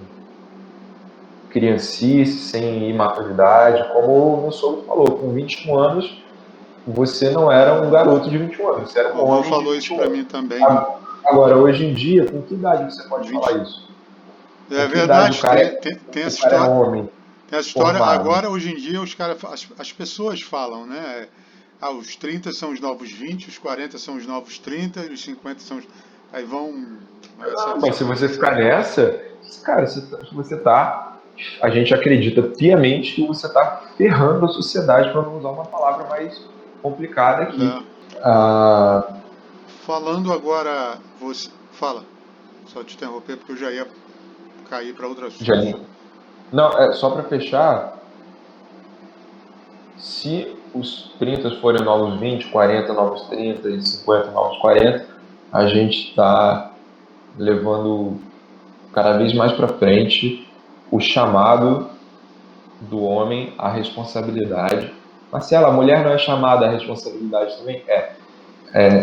criancice, sem imaturidade, como o meu sogro falou, com 21 anos, você não era um garoto de 21 anos, você era um Vovô homem de falou isso 21 para anos. mim também. Agora, hoje em dia, com que idade você pode 20. falar isso? Com É que idade verdade, tem o essa cara é história. homem Tem essa história. formado? Agora, hoje em dia, as pessoas falam, né? Ah, os 30 são os novos 20, os 40 são os novos 30, os 50 são os. Aí vão. Mas se você ficar nessa, cara, se você tá. A gente acredita piamente que você está ferrando a sociedade, para não usar uma palavra mais complicada aqui. Né? Ah, Falando agora, você. Fala, só te interromper porque eu já ia cair para outro já assunto. Não, é só para fechar. Se os 30 forem novos 20, 40 novos 30 e 50 novos 40, a gente está levando cada vez mais para frente o chamado do homem à responsabilidade. Marcela, a mulher não é chamada à responsabilidade também?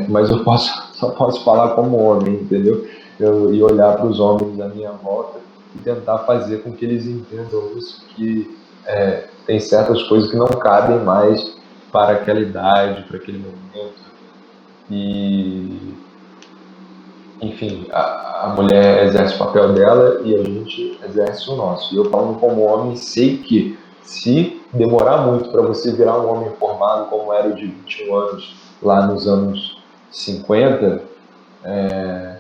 Mas eu só posso falar como homem, entendeu? E olhar para os homens à minha volta e tentar fazer com que eles entendam isso, que tem certas coisas que não cabem mais para aquela idade, para aquele momento. E, enfim, a mulher exerce o papel dela e a gente exerce o nosso. E eu, falando como homem, sei que se demorar muito para você virar um homem formado, como era o de 21 anos lá nos anos 50,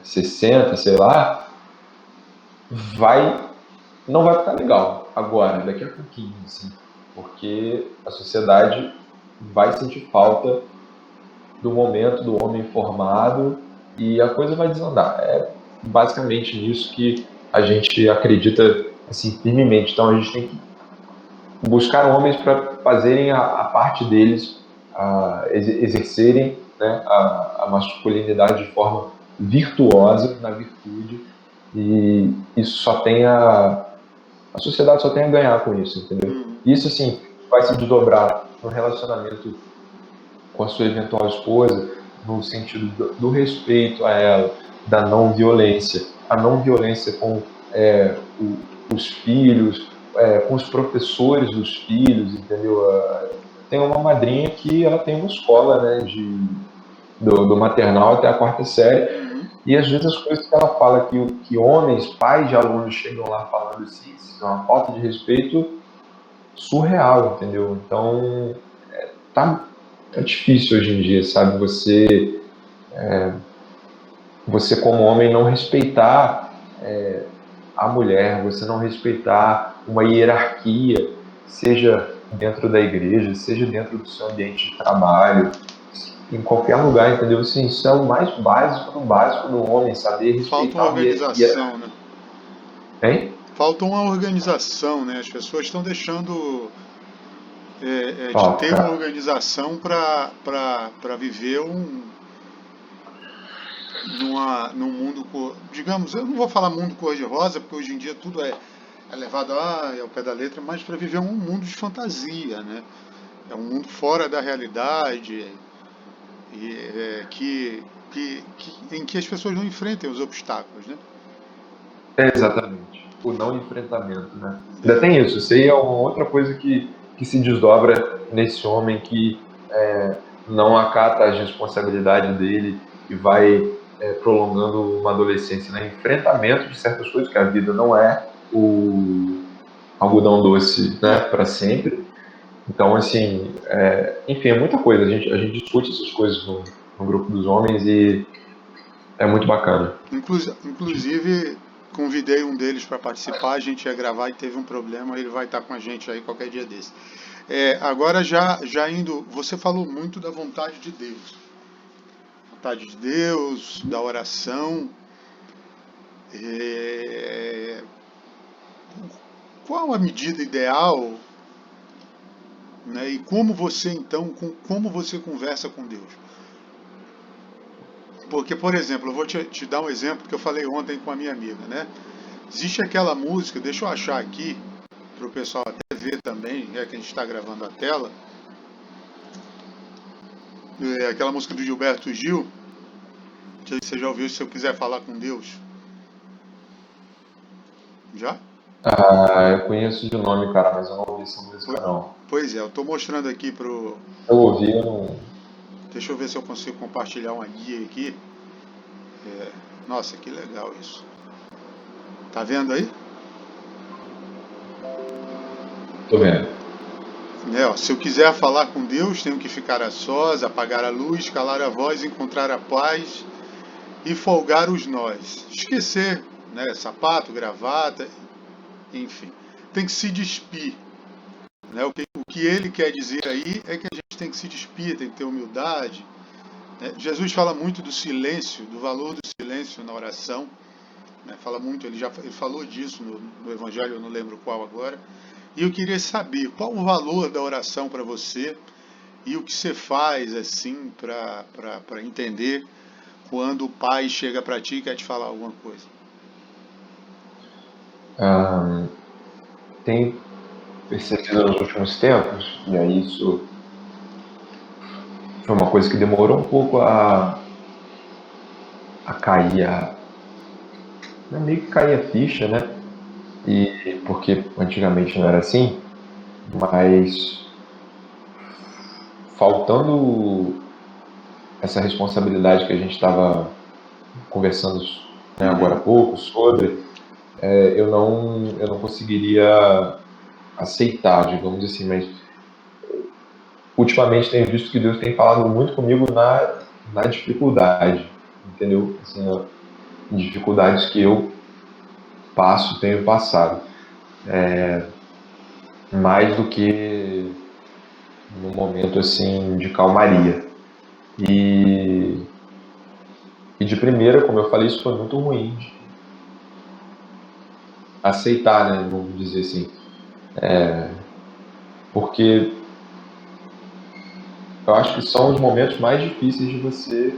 60, sei lá, não vai ficar legal agora, daqui a pouquinho, assim, porque a sociedade vai sentir falta do momento do homem formado e a coisa vai desandar. É basicamente nisso que a gente acredita assim firmemente. Então a gente tem que buscar homens para fazerem a parte deles, exercerem, né, a masculinidade de forma virtuosa, na virtude, e isso só tem a sociedade só tem a ganhar com isso, entendeu? Isso, assim, vai se desdobrar no relacionamento com a sua eventual esposa, no sentido do respeito a ela, da não violência, a não violência com os filhos, com os professores dos filhos, entendeu? Tem uma madrinha que ela tem uma escola, né, do maternal até a quarta série, e às vezes as coisas que ela fala que homens, pais de alunos chegam lá falando assim, é uma falta de respeito surreal, entendeu? Então, tá difícil hoje em dia, sabe? Você como homem não respeitar a mulher, você não respeitar uma hierarquia, seja dentro da igreja, seja dentro do seu ambiente de trabalho, em qualquer lugar, entendeu? Assim, isso é o mais básico do básico do homem, saber Falta uma respeitar uma organização, né? Hein? Falta uma organização, né? As pessoas estão deixando de Ó, ter uma cara, organização para viver num mundo, digamos, eu não vou falar mundo cor-de-rosa, porque hoje em dia tudo é levado ao pé da letra, mas para viver um mundo de fantasia, né? É um mundo fora da realidade e, em que as pessoas não enfrentem os obstáculos, né? exatamente. O não enfrentamento, né? Ainda É, tem isso. Isso aí é uma outra coisa que se desdobra nesse homem que não acata as responsabilidades dele e vai prolongando uma adolescência, né? Enfrentamento de certas coisas, que a vida não é o algodão doce, né, é. para sempre. Então, assim, enfim, é muita coisa. A gente discute essas coisas no grupo dos homens e é muito bacana. Inclusive, convidei um deles para participar, a gente ia gravar e teve um problema, ele vai estar com a gente aí qualquer dia desse. Agora já indo, você falou muito da vontade de Deus. Vontade de Deus, da oração. Qual a medida ideal, né? E como você então, como você conversa com Deus? Porque, por exemplo, eu vou te dar um exemplo que eu falei ontem com a minha amiga, né? Existe aquela música, deixa eu achar aqui, para o pessoal até ver também, que a gente está gravando a tela. Aquela música do Gilberto Gil, não sei se você já ouviu, Se Eu Quiser Falar com Deus. Já? Eu conheço de nome, cara, mas eu não ouvi essa música, não. Pois é, eu estou mostrando aqui pro... Eu ouvi, eu não... Deixa eu ver se eu consigo compartilhar uma guia aqui. Nossa, que legal isso. Tá vendo aí? Tô vendo. Se eu quiser falar com Deus, tenho que ficar a sós, apagar a luz, calar a voz, encontrar a paz e folgar os nós. Esquecer, né? Sapato, gravata, enfim. Tem que se despir. Né? O que ele quer dizer aí é que a gente tem que se despir, tem que ter humildade. Né? Jesus fala muito do silêncio, do valor do silêncio na oração. Né? Fala muito, ele falou disso no Evangelho, eu não lembro qual agora. E eu queria saber qual o valor da oração para você e o que você faz assim para entender quando o pai chega para ti e quer te falar alguma coisa. Tem percebido nos últimos tempos, e aí isso foi uma coisa que demorou um pouco a cair, meio que cair a ficha, né? E porque antigamente não era assim, mas faltando essa responsabilidade que a gente estava conversando, né, agora há pouco sobre, eu não conseguiria aceitar, digamos assim, mas ultimamente tenho visto que Deus tem falado muito comigo na dificuldade, entendeu? Assim, dificuldades que eu tenho passado, mais do que no momento assim de calmaria. E de primeira, como eu falei, isso foi muito ruim de aceitar, né? Vamos dizer assim, porque eu acho que são os momentos mais difíceis de você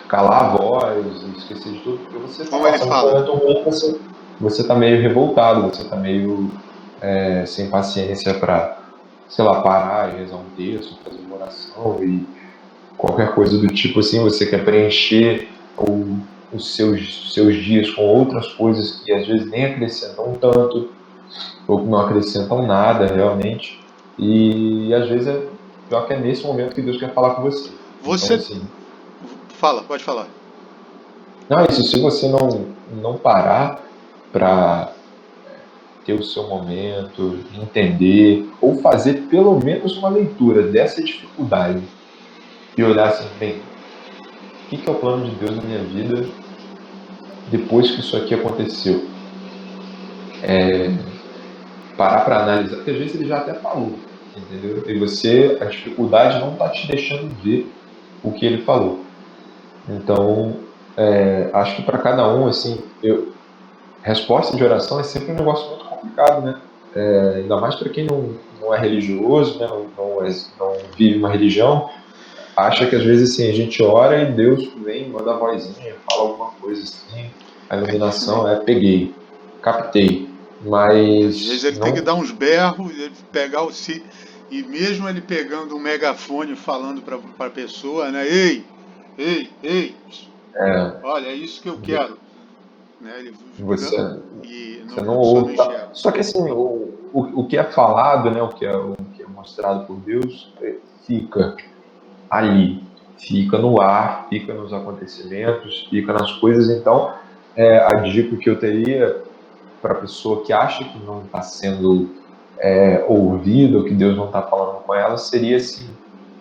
calar a voz, esquecer de tudo, porque você está Como ele passando por um fala? momento ruim, você está meio revoltado, você está meio sem paciência para, sei lá, parar e rezar um texto, fazer uma oração e qualquer coisa do tipo assim, você quer preencher os seus dias com outras coisas que às vezes nem acrescentam tanto, ou que não acrescentam nada realmente, e às vezes pior que é nesse momento que Deus quer falar com você. Então, Você assim, fala, pode falar. não, isso, se você não parar para ter o seu momento, entender, ou fazer pelo menos uma leitura dessa dificuldade e olhar assim, bem, o que é o plano de Deus na minha vida depois que isso aqui aconteceu? Parar para analisar, porque às vezes ele já até falou, entendeu? E você, a dificuldade não está te deixando ver o que ele falou. Então, acho que para cada um, assim, resposta de oração é sempre um negócio muito complicado, né? Ainda mais para quem não é religioso, né? Não vive uma religião, acha que às vezes assim, a gente ora e Deus vem, manda a vozinha, fala alguma coisa assim, a iluminação peguei, captei, Às vezes mas ele tem que não, dar uns berros, ele pegar e mesmo ele pegando um megafone falando para a pessoa, né? Ei, ei, ei, olha, é isso que eu quero. Né? Ele você, e você a não pessoa não ouve. enxerga. Só que assim, o que é falado, né, o que é mostrado por Deus, fica ali, fica no ar, fica nos acontecimentos, fica nas coisas. Então, a dica que eu teria para a pessoa que acha que não está sendo ouvida, ou que Deus não está falando com ela, seria assim: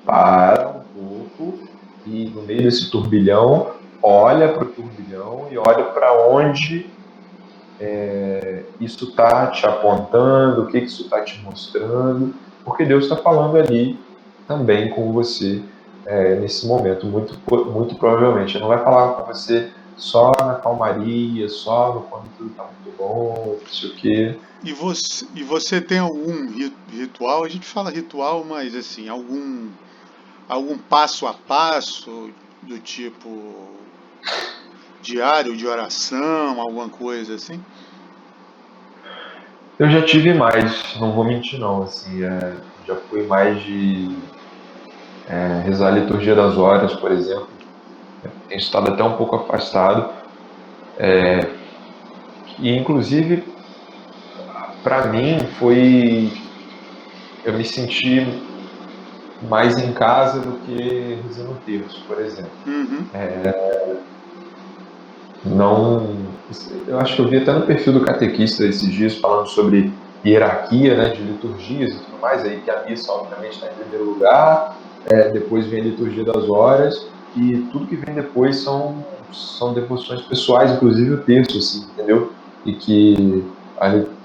para um pouco e no meio desse turbilhão, olha para o turbilhão atenção e olhe para onde isso está te apontando, o que isso está te mostrando, porque Deus está falando ali também com você nesse momento, muito provavelmente. Ele não vai falar com você só na calmaria, só no quando tudo está muito bom, não sei o quê. E você tem algum ritual? A gente fala ritual, mas assim, algum passo a passo do tipo diário de oração, alguma coisa assim? Eu já tive mais, não vou mentir não, assim, já fui mais de rezar a liturgia das horas, por exemplo. Tenho estado até um pouco afastado, e inclusive para mim eu me senti mais em casa do que rezando um terço, por exemplo. Uhum. Não, eu acho que eu vi até no perfil do catequista esses dias falando sobre hierarquia, né, de liturgias e tudo mais, aí que a missa obviamente está em primeiro lugar, depois vem a liturgia das horas e tudo que vem depois são devoções pessoais, inclusive o terço, assim, entendeu? E que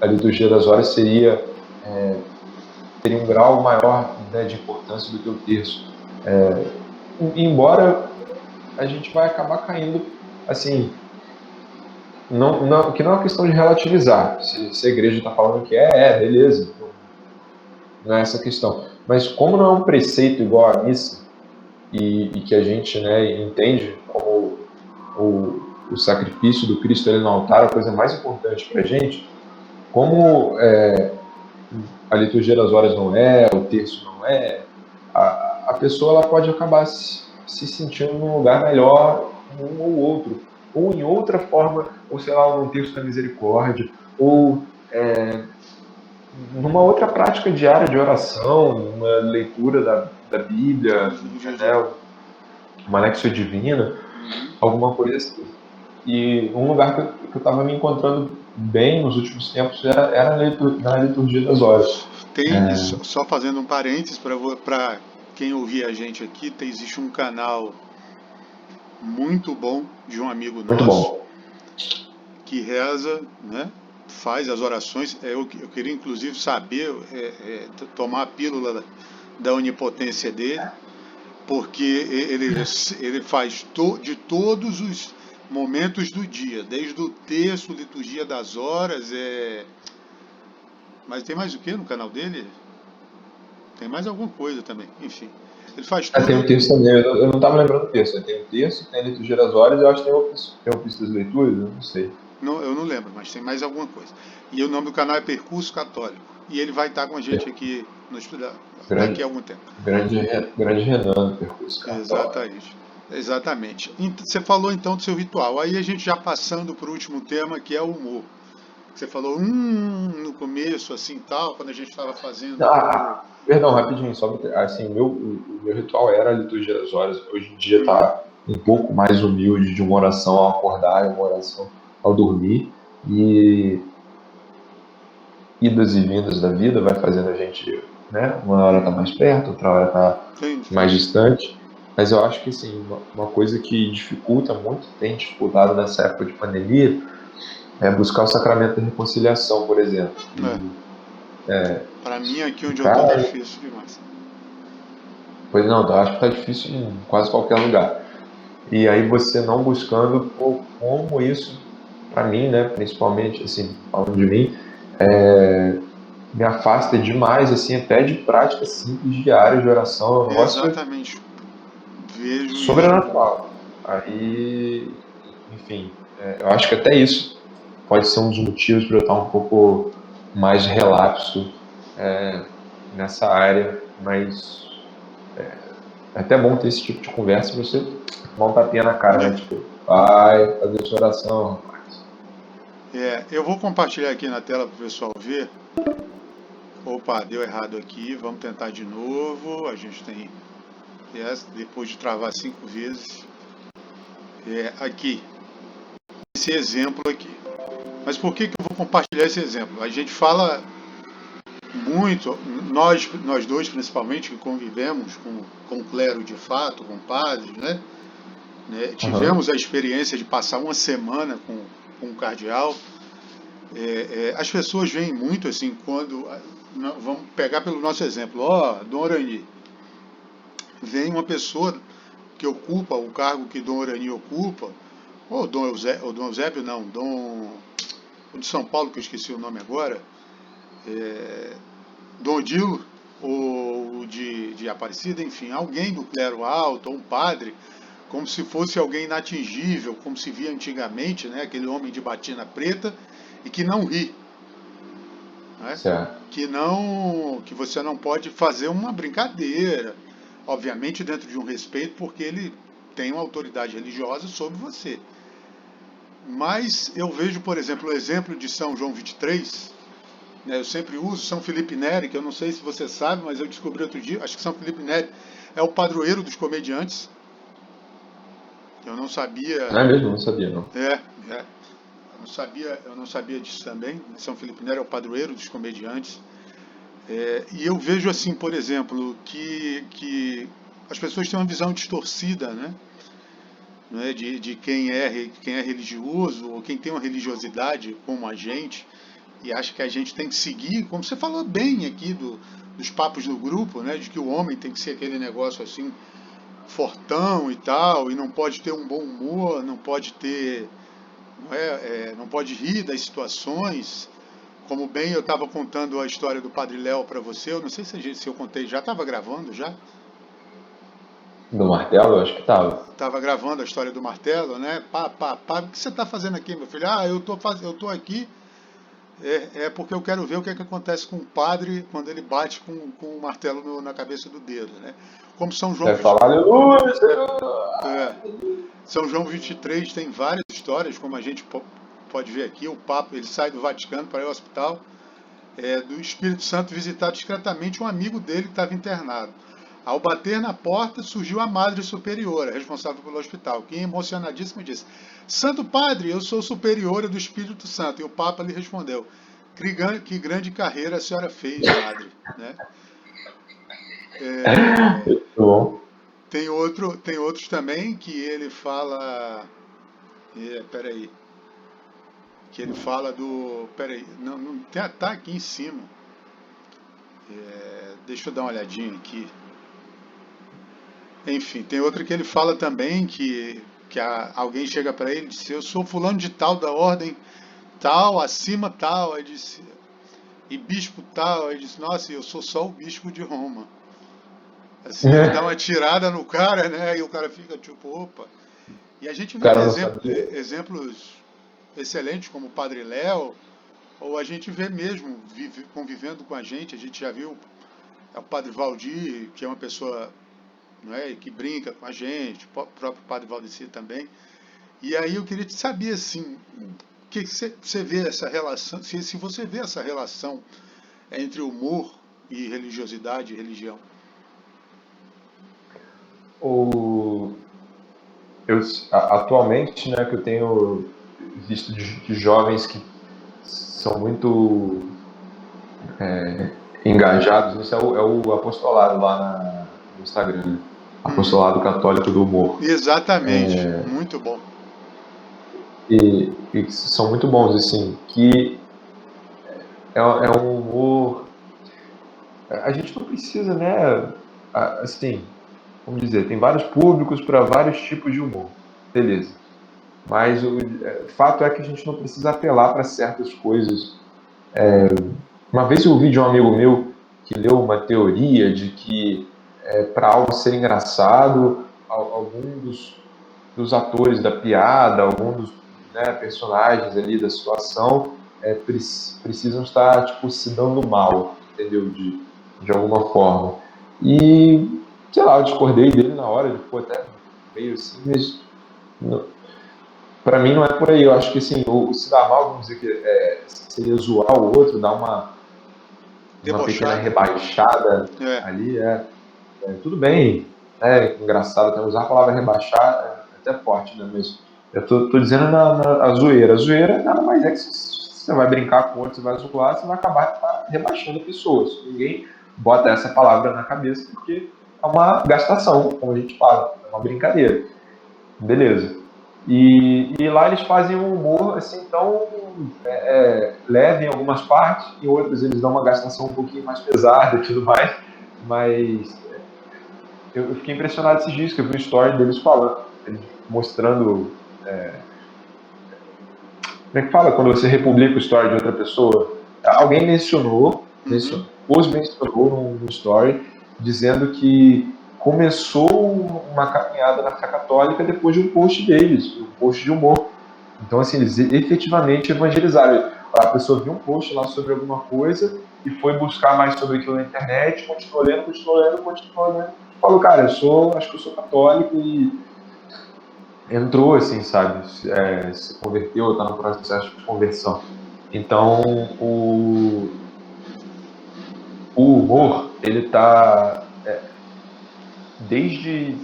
a liturgia das horas teria um grau maior, né, de importância do que o terço. Embora a gente vai acabar caindo, assim, que não é uma questão de relativizar. Se a igreja está falando que beleza, não é essa questão. Mas como não é um preceito igual à missa, e que a gente, né, entende como o sacrifício do Cristo ali no altar, a coisa mais importante para a gente, como a liturgia das horas não o terço não a pessoa ela pode acabar se sentindo num lugar melhor em um ou outro, ou em outra forma, ou sei lá, num texto da misericórdia, ou numa outra prática diária de oração, uma leitura da Bíblia, né, uma Lexia Divina, Uhum. alguma coisa assim. E um lugar que eu estava me encontrando bem nos últimos tempos era na liturgia das horas. Tem, só fazendo um parênteses para quem ouvir a gente aqui, existe um canal muito bom de um amigo Muito nosso bom. que reza, né? Faz as orações. Eu queria inclusive saber, tomar a pílula da onipotência dele, porque ele faz de todos os momentos do dia, desde o terço, liturgia das horas, mas tem mais o que no canal dele? Tem mais alguma coisa também, enfim. Ele faz Tem tudo. um texto também, eu não estava lembrando o texto. Tem o texto, tem a liturgia das horas, eu acho que tem o ofício das leituras, eu não sei. Não, eu não lembro, mas tem mais alguma coisa. E o nome do canal é Percurso Católico. E ele vai estar com a gente aqui no estudar daqui Grande, a algum tempo. grande Renan, do Percurso Católico. Exatamente. Exatamente. Você falou então do seu ritual. Aí a gente já passando para o último tema, que é o humor. Você falou no começo, assim tal, quando a gente estava fazendo Perdão, rapidinho, só assim, o meu ritual era a liturgia das horas. Hoje em dia Uhum. está um pouco mais humilde, de uma oração ao acordar e uma oração ao dormir. E idas e vindas da vida vai fazendo a gente, né? Uma hora tá mais perto, outra hora tá Entendi. mais distante. Mas eu acho que, assim, uma coisa que dificulta muito, tem dificultado nessa época de pandemia, é buscar o sacramento da reconciliação, por exemplo. Para mim, aqui onde eu estou, tá Cara, difícil demais. pois não, eu acho que tá difícil em quase qualquer lugar. E aí você não buscando, pô, como isso, para mim, né, principalmente, assim, falando de mim, me afasta demais, assim, até de práticas simples diárias de oração. É um negócio Exatamente. Vejo isso. sobrenatural. Aí, enfim, eu acho que até isso pode ser um dos motivos para eu estar um pouco mais relapso nessa área, mas é até bom ter esse tipo de conversa para você tomar um tapinha na cara, né? Tipo, vai fazer sua oração, rapaz. Eu vou compartilhar aqui na tela para o pessoal ver. Opa, deu errado aqui. Vamos tentar de novo. A gente tem depois de travar 5 vezes. Aqui, esse exemplo aqui. Mas por que eu vou compartilhar esse exemplo? A gente fala muito, nós dois principalmente, que convivemos com o clero de fato, com padres, né? né? Aham. Tivemos a experiência de passar uma semana com um cardeal. As pessoas veem muito assim, quando. Vamos pegar pelo nosso exemplo. Dom Orani. Vem uma pessoa que ocupa o cargo que Dom Orani ocupa, ou Dom Eusébio, não, o de São Paulo, que eu esqueci o nome agora, Dom Odilo, ou de Aparecida, enfim, alguém do clero alto, ou um padre, como se fosse alguém inatingível, como se via antigamente, né, aquele homem de batina preta, e que não ri, né? Certo. Que você não pode fazer uma brincadeira, obviamente dentro de um respeito, porque ele tem uma autoridade religiosa sobre você. Mas eu vejo, por exemplo, o exemplo de São João 23, né, eu sempre uso São Felipe Neri, que eu não sei se você sabe, mas eu descobri outro dia, acho que São Felipe Neri é o padroeiro dos comediantes. Eu não sabia, Não é mesmo? Não sabia, não. é, é, eu não sabia disso também. São Felipe Neri é o padroeiro dos comediantes. E eu vejo assim, por exemplo, que as pessoas têm uma visão distorcida, né? Não é? De quem é religioso ou quem tem uma religiosidade como a gente e acha que a gente tem que seguir, como você falou bem aqui dos papos do grupo, né? De que o homem tem que ser aquele negócio assim fortão e tal, e não pode ter um bom humor, não pode ter, não pode rir das situações. Como bem eu estava contando a história do Padre Léo para você, eu não sei se eu contei, já estava gravando já? Do martelo, eu acho que tava. Estava gravando a história do martelo, né? Pá, o que você está fazendo aqui, meu filho? Eu tô aqui, porque eu quero ver o que é que acontece com o padre quando ele bate com o martelo na cabeça do dedo, né? Como São João Vai 20, falar, aleluia, Senhor! é, São João 23 tem várias histórias, como a gente pode ver aqui, o Papa, ele sai do Vaticano para ir ao hospital, do Espírito Santo visitar discretamente um amigo dele que estava internado. Ao bater na porta, surgiu a Madre Superiora, responsável pelo hospital, que emocionadíssima disse: Santo Padre, eu sou superiora do Espírito Santo. E o Papa lhe respondeu: que grande carreira a senhora fez, Madre. Né? É, Muito bom. tem outros também que ele fala. Peraí. Que ele fala do. Peraí, não tá aqui em cima. Deixa eu dar uma olhadinha aqui. Enfim, tem outra que ele fala também que alguém chega para ele e diz: Eu sou fulano de tal da ordem tal, acima tal. Aí disse, e bispo tal. Aí disse: Nossa, eu sou só o bispo de Roma. Assim, ele dá uma tirada no cara, né? E o cara fica tipo, opa. E a gente O vê cara não sabia. exemplos excelentes como o Padre Léo, ou a gente vê mesmo convivendo com a gente já viu o Padre Valdir, que é uma pessoa, não é, que brinca com a gente, o próprio Padre Valdeci também. E aí eu queria te saber assim, que você vê essa relação, se você vê essa relação entre humor e religiosidade e religião. O, atualmente, né, que eu tenho visto de jovens que são muito engajados nisso é o apostolado lá no Instagram, né? Uhum. Apostolado Católico do Humor. Exatamente, muito bom. E são muito bons, assim, que é um humor. A gente não precisa, né? Assim, vamos dizer, tem vários públicos para vários tipos de humor, beleza. Mas o fato é que a gente não precisa apelar para certas coisas. Uma vez eu ouvi de um amigo meu que leu uma teoria de que para algo ser engraçado, algum dos atores da piada, algum dos, né, personagens ali da situação precisam estar tipo se dando mal, entendeu? De alguma forma. E sei lá, eu discordei dele na hora, ele ficou até meio assim, mas para mim não é por aí. Eu acho que assim, o se dar mal, vamos dizer que seria zoar o outro, dar uma pequena Debochada. rebaixada É. ali, tudo bem, engraçado até usar a palavra rebaixar, é até forte, né? Mas eu tô dizendo a zoeira. A zoeira nada mais é que você vai brincar com o outro, você vai zoar, você vai acabar rebaixando pessoas. Ninguém bota essa palavra na cabeça porque é uma gastação, como a gente fala, é uma brincadeira. Beleza. E lá eles fazem um humor assim tão leve em algumas partes, em outras eles dão uma gastação um pouquinho mais pesada e tudo mais, mas eu fiquei impressionado esses dias que eu vi um story deles falando, eles mostrando, como é que fala quando você republica o story de outra pessoa? Alguém Uhum. mencionou no story, dizendo que começou uma caminhada na fé católica depois de um post deles, um post de humor. Então, assim, eles efetivamente evangelizaram. A pessoa viu um post lá sobre alguma coisa e foi buscar mais sobre aquilo na internet, continuou lendo, continuou lendo, continuou lendo. Falou, cara, acho que eu sou católico e entrou, assim, sabe? Se converteu, está no processo de conversão. Então, o humor, ele tá desde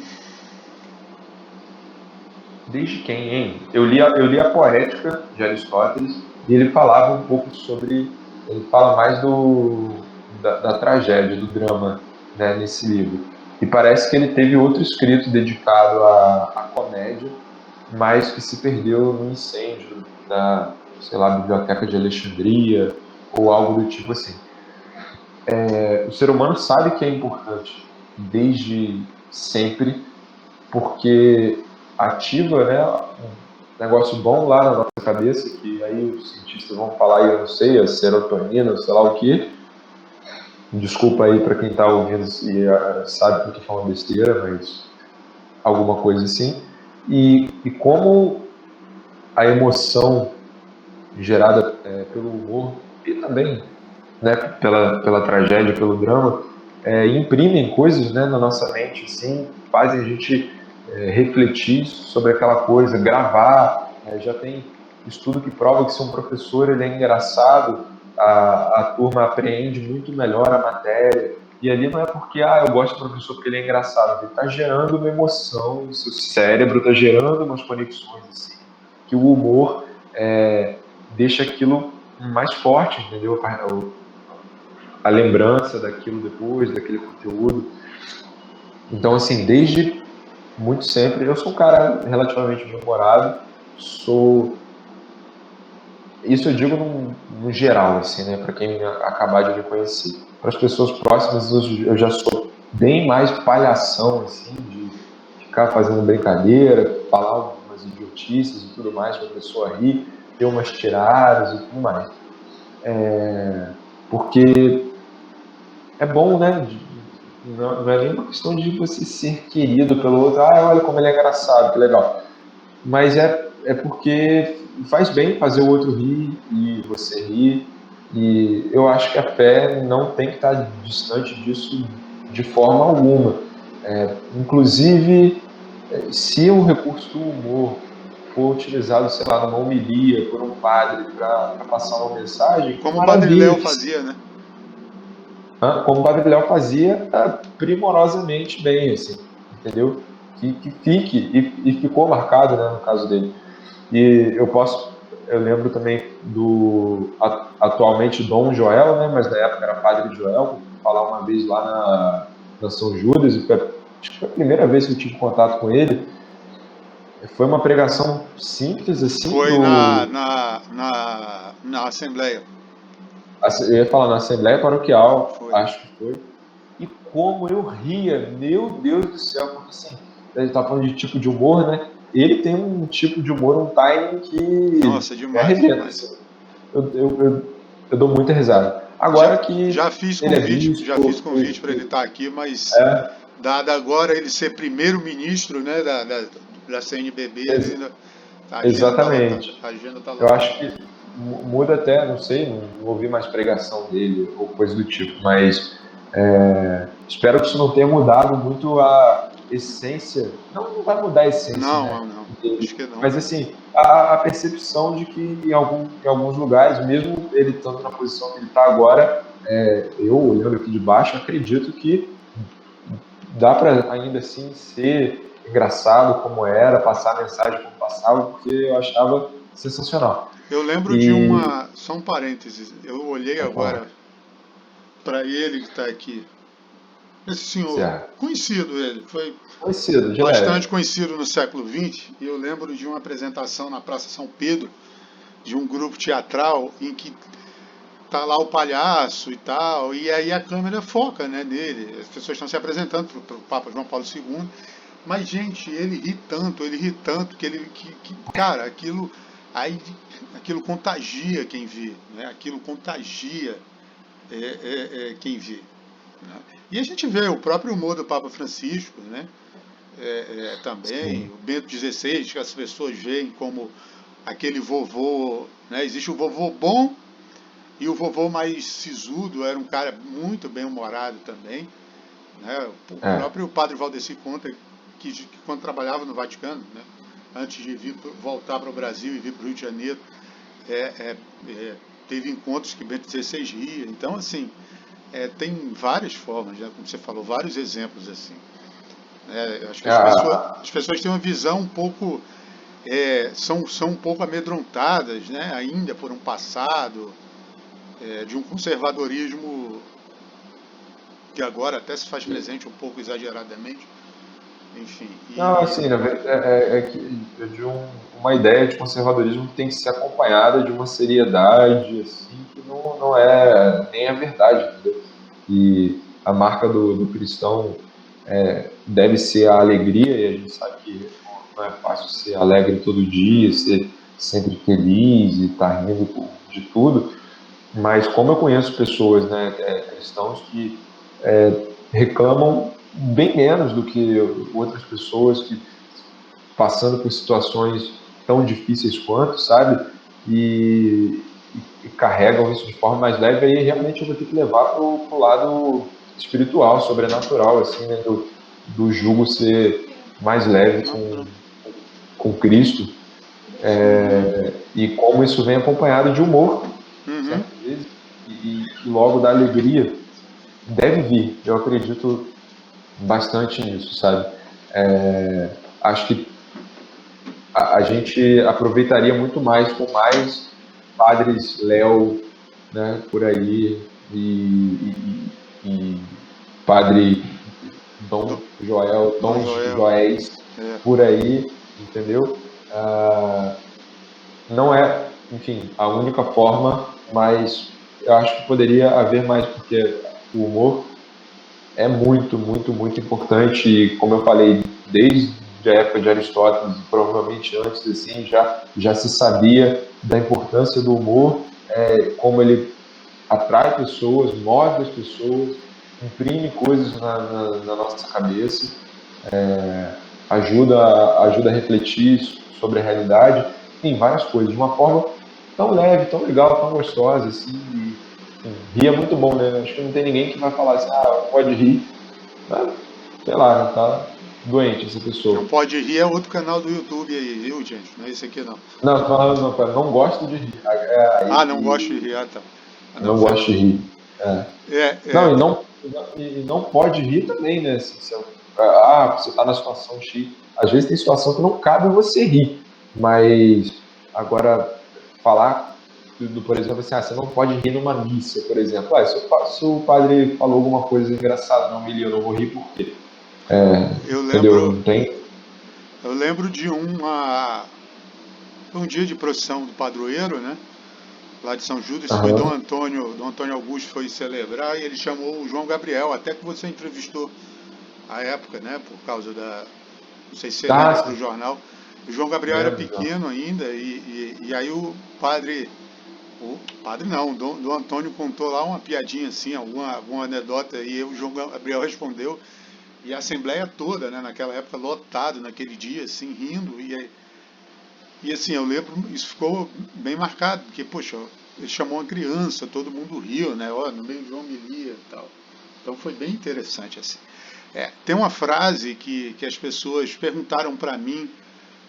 desde quem, hein? Eu li a Poética de Aristóteles e ele falava um pouco sobre. Ele fala mais da tragédia, do drama, né, nesse livro. E parece que ele teve outro escrito dedicado à comédia, mas que se perdeu no incêndio da, sei lá, Biblioteca de Alexandria ou algo do tipo assim. O ser humano sabe que é importante desde sempre, porque ativa, né, um negócio bom lá na nossa cabeça, que aí os cientistas vão falar, e eu não sei, a serotonina, sei lá o que. Desculpa aí para quem está ouvindo e sabe que eu estou falando besteira, mas alguma coisa assim. E como a emoção gerada pelo humor e também, né, pela tragédia, pelo drama, imprimem coisas, né, na nossa mente, assim, fazem a gente refletir sobre aquela coisa, gravar. Já tem estudo que prova que se um professor ele é engraçado, a turma apreende muito melhor a matéria. E ali não é porque eu gosto do professor porque ele é engraçado, ele está gerando uma emoção, o seu cérebro está gerando umas conexões assim, que o humor deixa aquilo mais forte, entendeu? A lembrança daquilo depois, daquele conteúdo. Então, assim, desde muito sempre, eu sou um cara relativamente bem-humorado, sou... Isso eu digo no geral, assim, né, para quem acabar de me conhecer. Para as pessoas próximas, eu já sou bem mais palhação, assim, de ficar fazendo brincadeira, falar umas idiotices e tudo mais para a pessoa rir, ter umas tiradas e tudo mais. Porque é bom, né? Não é nem uma questão de você ser querido pelo outro. Olha como ele é engraçado, que legal. Mas é porque faz bem fazer o outro rir e você rir. E eu acho que a fé não tem que estar distante disso de forma alguma. Inclusive, se o recurso do humor for utilizado, sei lá, numa homilia por um padre para passar uma mensagem, Como o Padre maravilha Léo que fazia, né? como o Babileu fazia primorosamente bem, assim, entendeu? Que fique, e ficou marcado, né, no caso dele. E eu lembro também atualmente Dom Joel, né, mas na época era Padre Joel, que eu fui falar uma vez lá na São Judas, e acho que foi a primeira vez que eu tive contato com ele. Foi uma pregação simples, assim, Foi na Assembleia. eu ia falar na Assembleia Paroquial, Foi. acho que foi. E como eu ria, meu Deus do céu, porque assim, a gente tá falando de tipo de humor, né? Ele tem um tipo de humor, um timing que Nossa, me demais, arrebenta, assim. demais. Eu dou muita risada. Já, Agora que já fiz ele é convite, já fiz bispo, convite para ele estar aqui, mas dado agora ele ser primeiro-ministro, né, da CNBB, ele ex- ainda, a agenda está lotada. exatamente. A agenda tá Eu lotada. acho que muda até, não sei, não ouvi mais pregação dele ou coisa do tipo, mas espero que isso não tenha mudado muito a essência. Não vai mudar a essência, Não, né? não, não. Dele. Acho que não. Mas assim, a percepção de que em alguns lugares, mesmo ele estando na posição que ele está agora, eu olhando aqui de baixo, acredito que dá para ainda assim ser engraçado como era, passar a mensagem como passava, porque eu achava sensacional. Eu lembro de E uma, só um parênteses, eu olhei pode falar. agora para ele que está aqui. Esse senhor, Certo. conhecido ele, foi Conhecido, de bastante leve. conhecido no século XX, e eu lembro de uma apresentação na Praça São Pedro, de um grupo teatral, em que tá lá o palhaço e tal, e aí a câmera foca, né, nele, as pessoas estão se apresentando para o Papa João Paulo II, mas, gente, ele ri tanto, cara, aí, aquilo contagia quem vê, né, aquilo contagia quem vê. Né? E a gente vê o próprio humor do Papa Francisco, né? Também, Sim. o Bento XVI, que as pessoas veem como aquele vovô, né? Existe o vovô bom e o vovô mais sisudo, era um cara muito bem-humorado também. Né? O É. próprio padre Valdeci conta que quando trabalhava no Vaticano, né? Antes de voltar para o Brasil e vir para o Rio de Janeiro, é, é, é, teve encontros que Bento XVI ria. Então, assim, tem várias formas, né? Como você falou, vários exemplos assim. Eu acho que Ah, as pessoas têm uma visão um pouco, são um pouco amedrontadas, né? Ainda por um passado de um conservadorismo que agora até se faz presente um pouco exageradamente. Enfim, não, e assim, na verdade, é que é de uma ideia de conservadorismo que tem que ser acompanhada de uma seriedade, assim, que não é nem a verdade, entendeu? E a marca do cristão deve ser a alegria, e a gente sabe que não é fácil ser alegre todo dia, ser sempre feliz e estar rindo de tudo, mas como eu conheço pessoas, né, cristãos que reclamam bem menos do que outras pessoas que passando por situações tão difíceis quanto, sabe? E carregam isso de forma mais leve, aí realmente eu vou ter que levar para o lado espiritual, sobrenatural, assim, né? Do jugo ser mais leve não, não. com Cristo, Uhum, e como isso vem acompanhado de humor, uhum. certas vezes, e logo da alegria, deve vir, eu acredito bastante nisso, sabe? Acho que a gente aproveitaria muito mais com mais padres Léo, né, por aí, e padre Do, Dom Joel, Dom Dons Joel. Joéis, É. por aí, entendeu? Não é, enfim, a única forma, mas eu acho que poderia haver mais, porque o humor é muito, muito, muito importante e, como eu falei, desde a época de Aristóteles, provavelmente antes, assim, já se sabia da importância do humor, como ele atrai pessoas, move as pessoas, imprime coisas na nossa cabeça, ajuda a refletir sobre a realidade, tem várias coisas, de uma forma tão leve, tão legal, tão gostosa, assim, e, enfim, rir é muito bom, né? Acho que não tem ninguém que vai falar assim, pode rir, mas, sei lá, né? Tá doente essa Não pessoa. pode rir é outro canal do YouTube aí, viu, gente? Não é esse aqui não. Não, tô falando, não, cara, não gosto de rir. Ah, não gosto de rir, ah, tá. Ah, não, Não gosto de rir. É. Não, é, e não pode rir também, né? Assim, você está na situação X. Às vezes tem situação que não cabe você rir, mas agora falar por exemplo, assim, você não pode rir numa missa, por exemplo. Se o padre falou alguma coisa engraçada na homilia, eu não vou rir por quê? eu Entendeu? lembro, Não tem. eu lembro de um dia de procissão do padroeiro, né? Lá de São Judas, foi Aham. Dom Antônio Augusto foi celebrar e ele chamou o João Gabriel, até que você entrevistou à época, né? Por causa não sei se você Ah, lembra para o sim, jornal. O João Gabriel era lembro, já. pequeno ainda e aí o padre não, Dom Antônio contou lá uma piadinha assim, alguma anedota e o João Gabriel respondeu e a assembleia toda, né? Naquela época lotado naquele dia, assim, rindo e assim, eu lembro, isso ficou bem marcado, porque, poxa, ele chamou uma criança, todo mundo riu, né? Ó, no meio de uma homilia e tal. Então foi bem interessante, assim. Tem uma frase que as pessoas perguntaram para mim,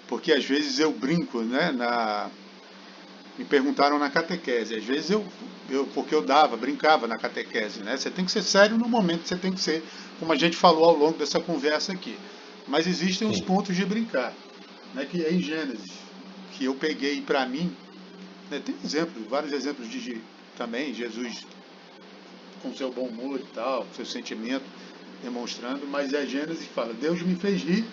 porque às vezes eu brinco, né? Me perguntaram na catequese. Às vezes porque eu brincava na catequese, né? Você tem que ser sério no momento que você tem que ser, como a gente falou ao longo dessa conversa aqui. Mas existem os Sim. pontos de brincar, né? Que é em Gênesis, que eu peguei para mim, né? Tem exemplos, vários exemplos também, Jesus com seu bom humor e tal, com seu sentimento. demonstrando, mas é Gênesis que fala: Deus me fez rir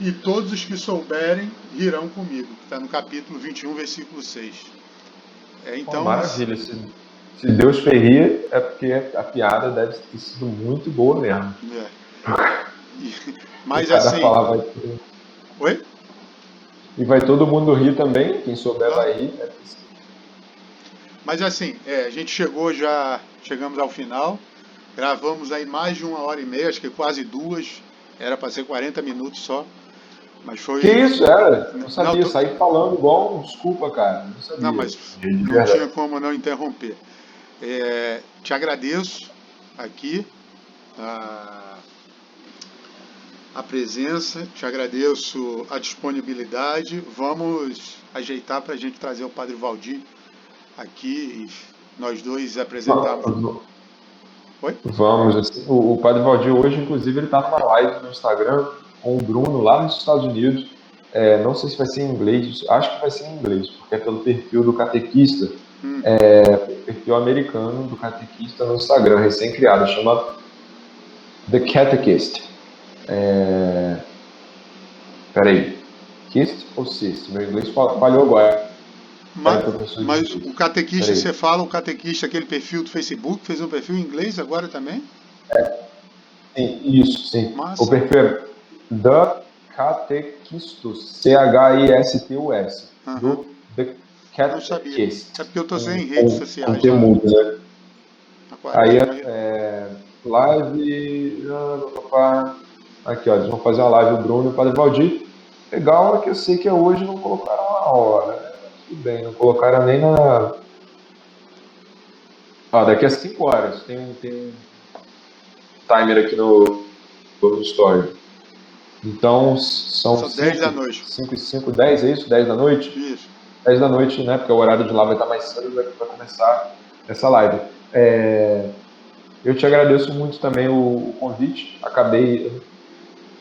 e todos os que souberem rirão comigo, que está no capítulo 21, versículo 6. Pô, Então, maravilha. Se Deus fez rir, é porque a piada deve ter sido muito boa mesmo. O mas cara assim, falar oi? e vai todo mundo rir também, quem souber Claro. vai rir. Mas assim, a gente chegamos ao final, gravamos aí mais de 1h30, acho que quase 2, era para ser 40 minutos só, mas foi... Que isso, era? Não Não, sabia, saí falando igual, desculpa, cara, não não, sabia. mas De não tinha verdade. como não interromper. Te agradeço aqui a presença, te agradeço a disponibilidade. Vamos ajeitar para a gente trazer o Padre Valdir aqui e nós dois apresentarmos. Oi? Vamos, assim, o Padre Valdir hoje, inclusive, ele está numa live no Instagram com o Bruno lá nos Estados Unidos. Não sei se vai ser em inglês, acho que vai ser em inglês, porque é pelo perfil do catequista, perfil americano do catequista no Instagram, recém-criado, chama The Catechist. Peraí, Kist ou Sist? Meu inglês falhou agora. Professor de Mas inglês. o catequista, Peraí. você fala, o catequista, aquele perfil do Facebook, fez um perfil em inglês agora também? Sim, isso, sim. Massa. O perfil é The Catechistus, Christus, do The Não sabia. Catechist, É porque eu tô sem redes com sociais T lá. mudo, né? A Aí quaresma. live, aqui ó, eles vão fazer uma live, o Bruno e o Padre Valdir. Legal é que eu sei que hoje não colocaram a hora, né? Tudo bem, não colocaram nem na... daqui a 5 horas, tem um timer aqui no story. Então, são 10 da noite. 5 e 5, 10, é isso? 10 da noite? Isso. 10 da noite, né? Porque o horário de lá vai estar mais cedo, vai começar essa live. Eu te agradeço muito também o convite.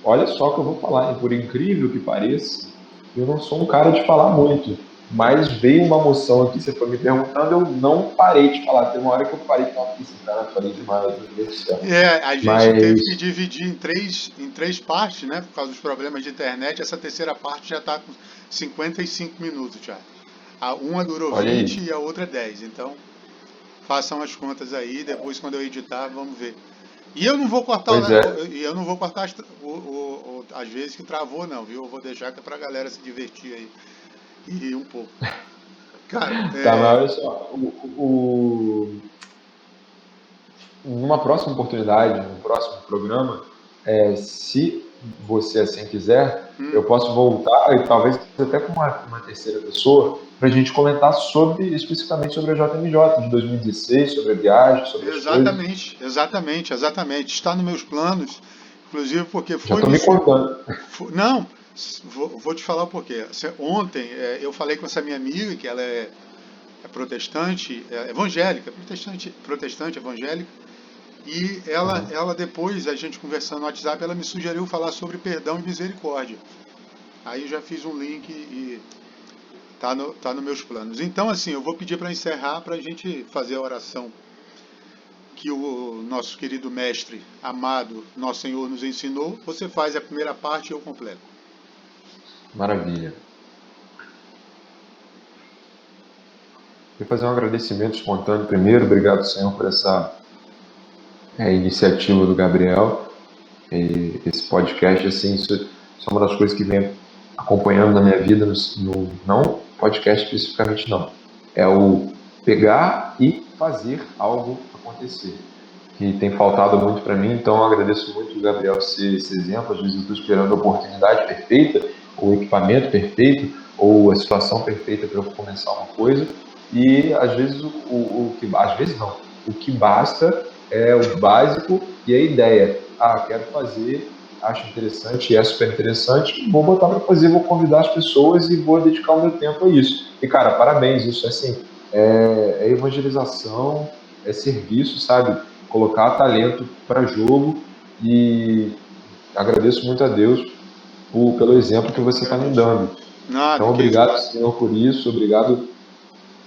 Olha só o que eu vou falar, hein? Por incrível que pareça, eu não sou um cara de falar muito, mas veio uma moção aqui, você foi me perguntando, eu não parei de falar. Tem uma hora que eu parei de falar, esse cara, falei demais, meu Deus do céu. A gente teve que dividir em três partes, né? Por causa dos problemas de internet. Essa terceira parte já está com 55 minutos já. Uma durou Olha 20 aí. e a outra 10. Então, façam as contas aí. Depois, quando eu editar, vamos ver. E eu não vou cortar, Pois é. eu não vou cortar as vezes que travou, não, viu? Eu vou deixar que é pra galera se divertir aí e rir um pouco. Cara, Tá, mas olha só, numa próxima oportunidade, no próximo programa, se você assim quiser, eu posso voltar, e talvez até com uma terceira pessoa, para a gente comentar especificamente sobre a JMJ de 2016, sobre a viagem, sobre as coisas. Exatamente. Está nos meus planos, inclusive porque Já foi estou me contando. Não, vou te falar o porquê. Ontem eu falei com essa minha amiga, que ela é protestante, evangélica, protestante evangélica, e ela depois, a gente conversando no WhatsApp, ela me sugeriu falar sobre perdão e misericórdia. Aí eu já fiz um link e tá nos meus planos. Então, assim, eu vou pedir para encerrar, para a gente fazer a oração que o nosso querido mestre, amado, nosso Senhor nos ensinou. Você faz a primeira parte e eu completo. Maravilha. Queria fazer um agradecimento espontâneo primeiro. Obrigado, Senhor, por essa iniciativa do Gabriel. Esse podcast, assim, isso é uma das coisas que vem acompanhando na minha vida, não podcast especificamente não. É o pegar e fazer algo acontecer, que tem faltado muito para mim. Então eu agradeço muito o Gabriel ser esse exemplo. Às vezes eu estou esperando a oportunidade perfeita, o equipamento perfeito, ou a situação perfeita para eu começar uma coisa, e às vezes às vezes não, o que basta é o básico e a ideia. Quero fazer, acho interessante, é super interessante, vou botar para fazer, vou convidar as pessoas e vou dedicar o meu tempo a isso. E cara, parabéns, isso assim, é evangelização, é serviço, sabe? Colocar talento para jogo, e agradeço muito a Deus pelo exemplo que você está me dando. Nada, Então, que isso, obrigado, cara. Senhor, por isso, obrigado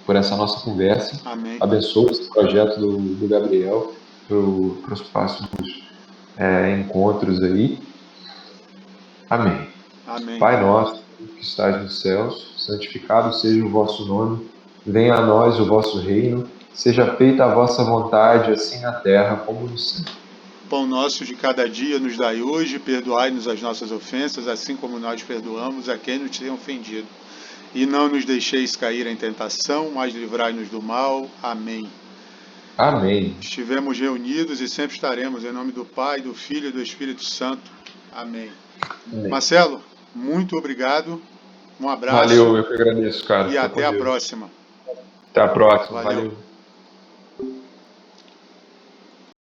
por essa nossa conversa. Amém. Abençoe esse projeto do Gabriel para os próximos encontros aí. Amém. Amém. Pai nosso, que estás nos céus, santificado seja o vosso nome, venha a nós o vosso reino, seja feita a vossa vontade, assim na terra como no céu. Pão nosso de cada dia nos dai hoje, perdoai-nos as nossas ofensas, assim como nós perdoamos a quem nos tem ofendido. E não nos deixeis cair em tentação, mas livrai-nos do mal. Amém. Amém. Estivemos reunidos e sempre estaremos, em nome do Pai, do Filho e do Espírito Santo. Amém. Amém. Marcelo, muito obrigado. Um abraço. Valeu, eu que agradeço, cara. E Fica até com a Deus. próxima. Até a próxima. Valeu. Valeu.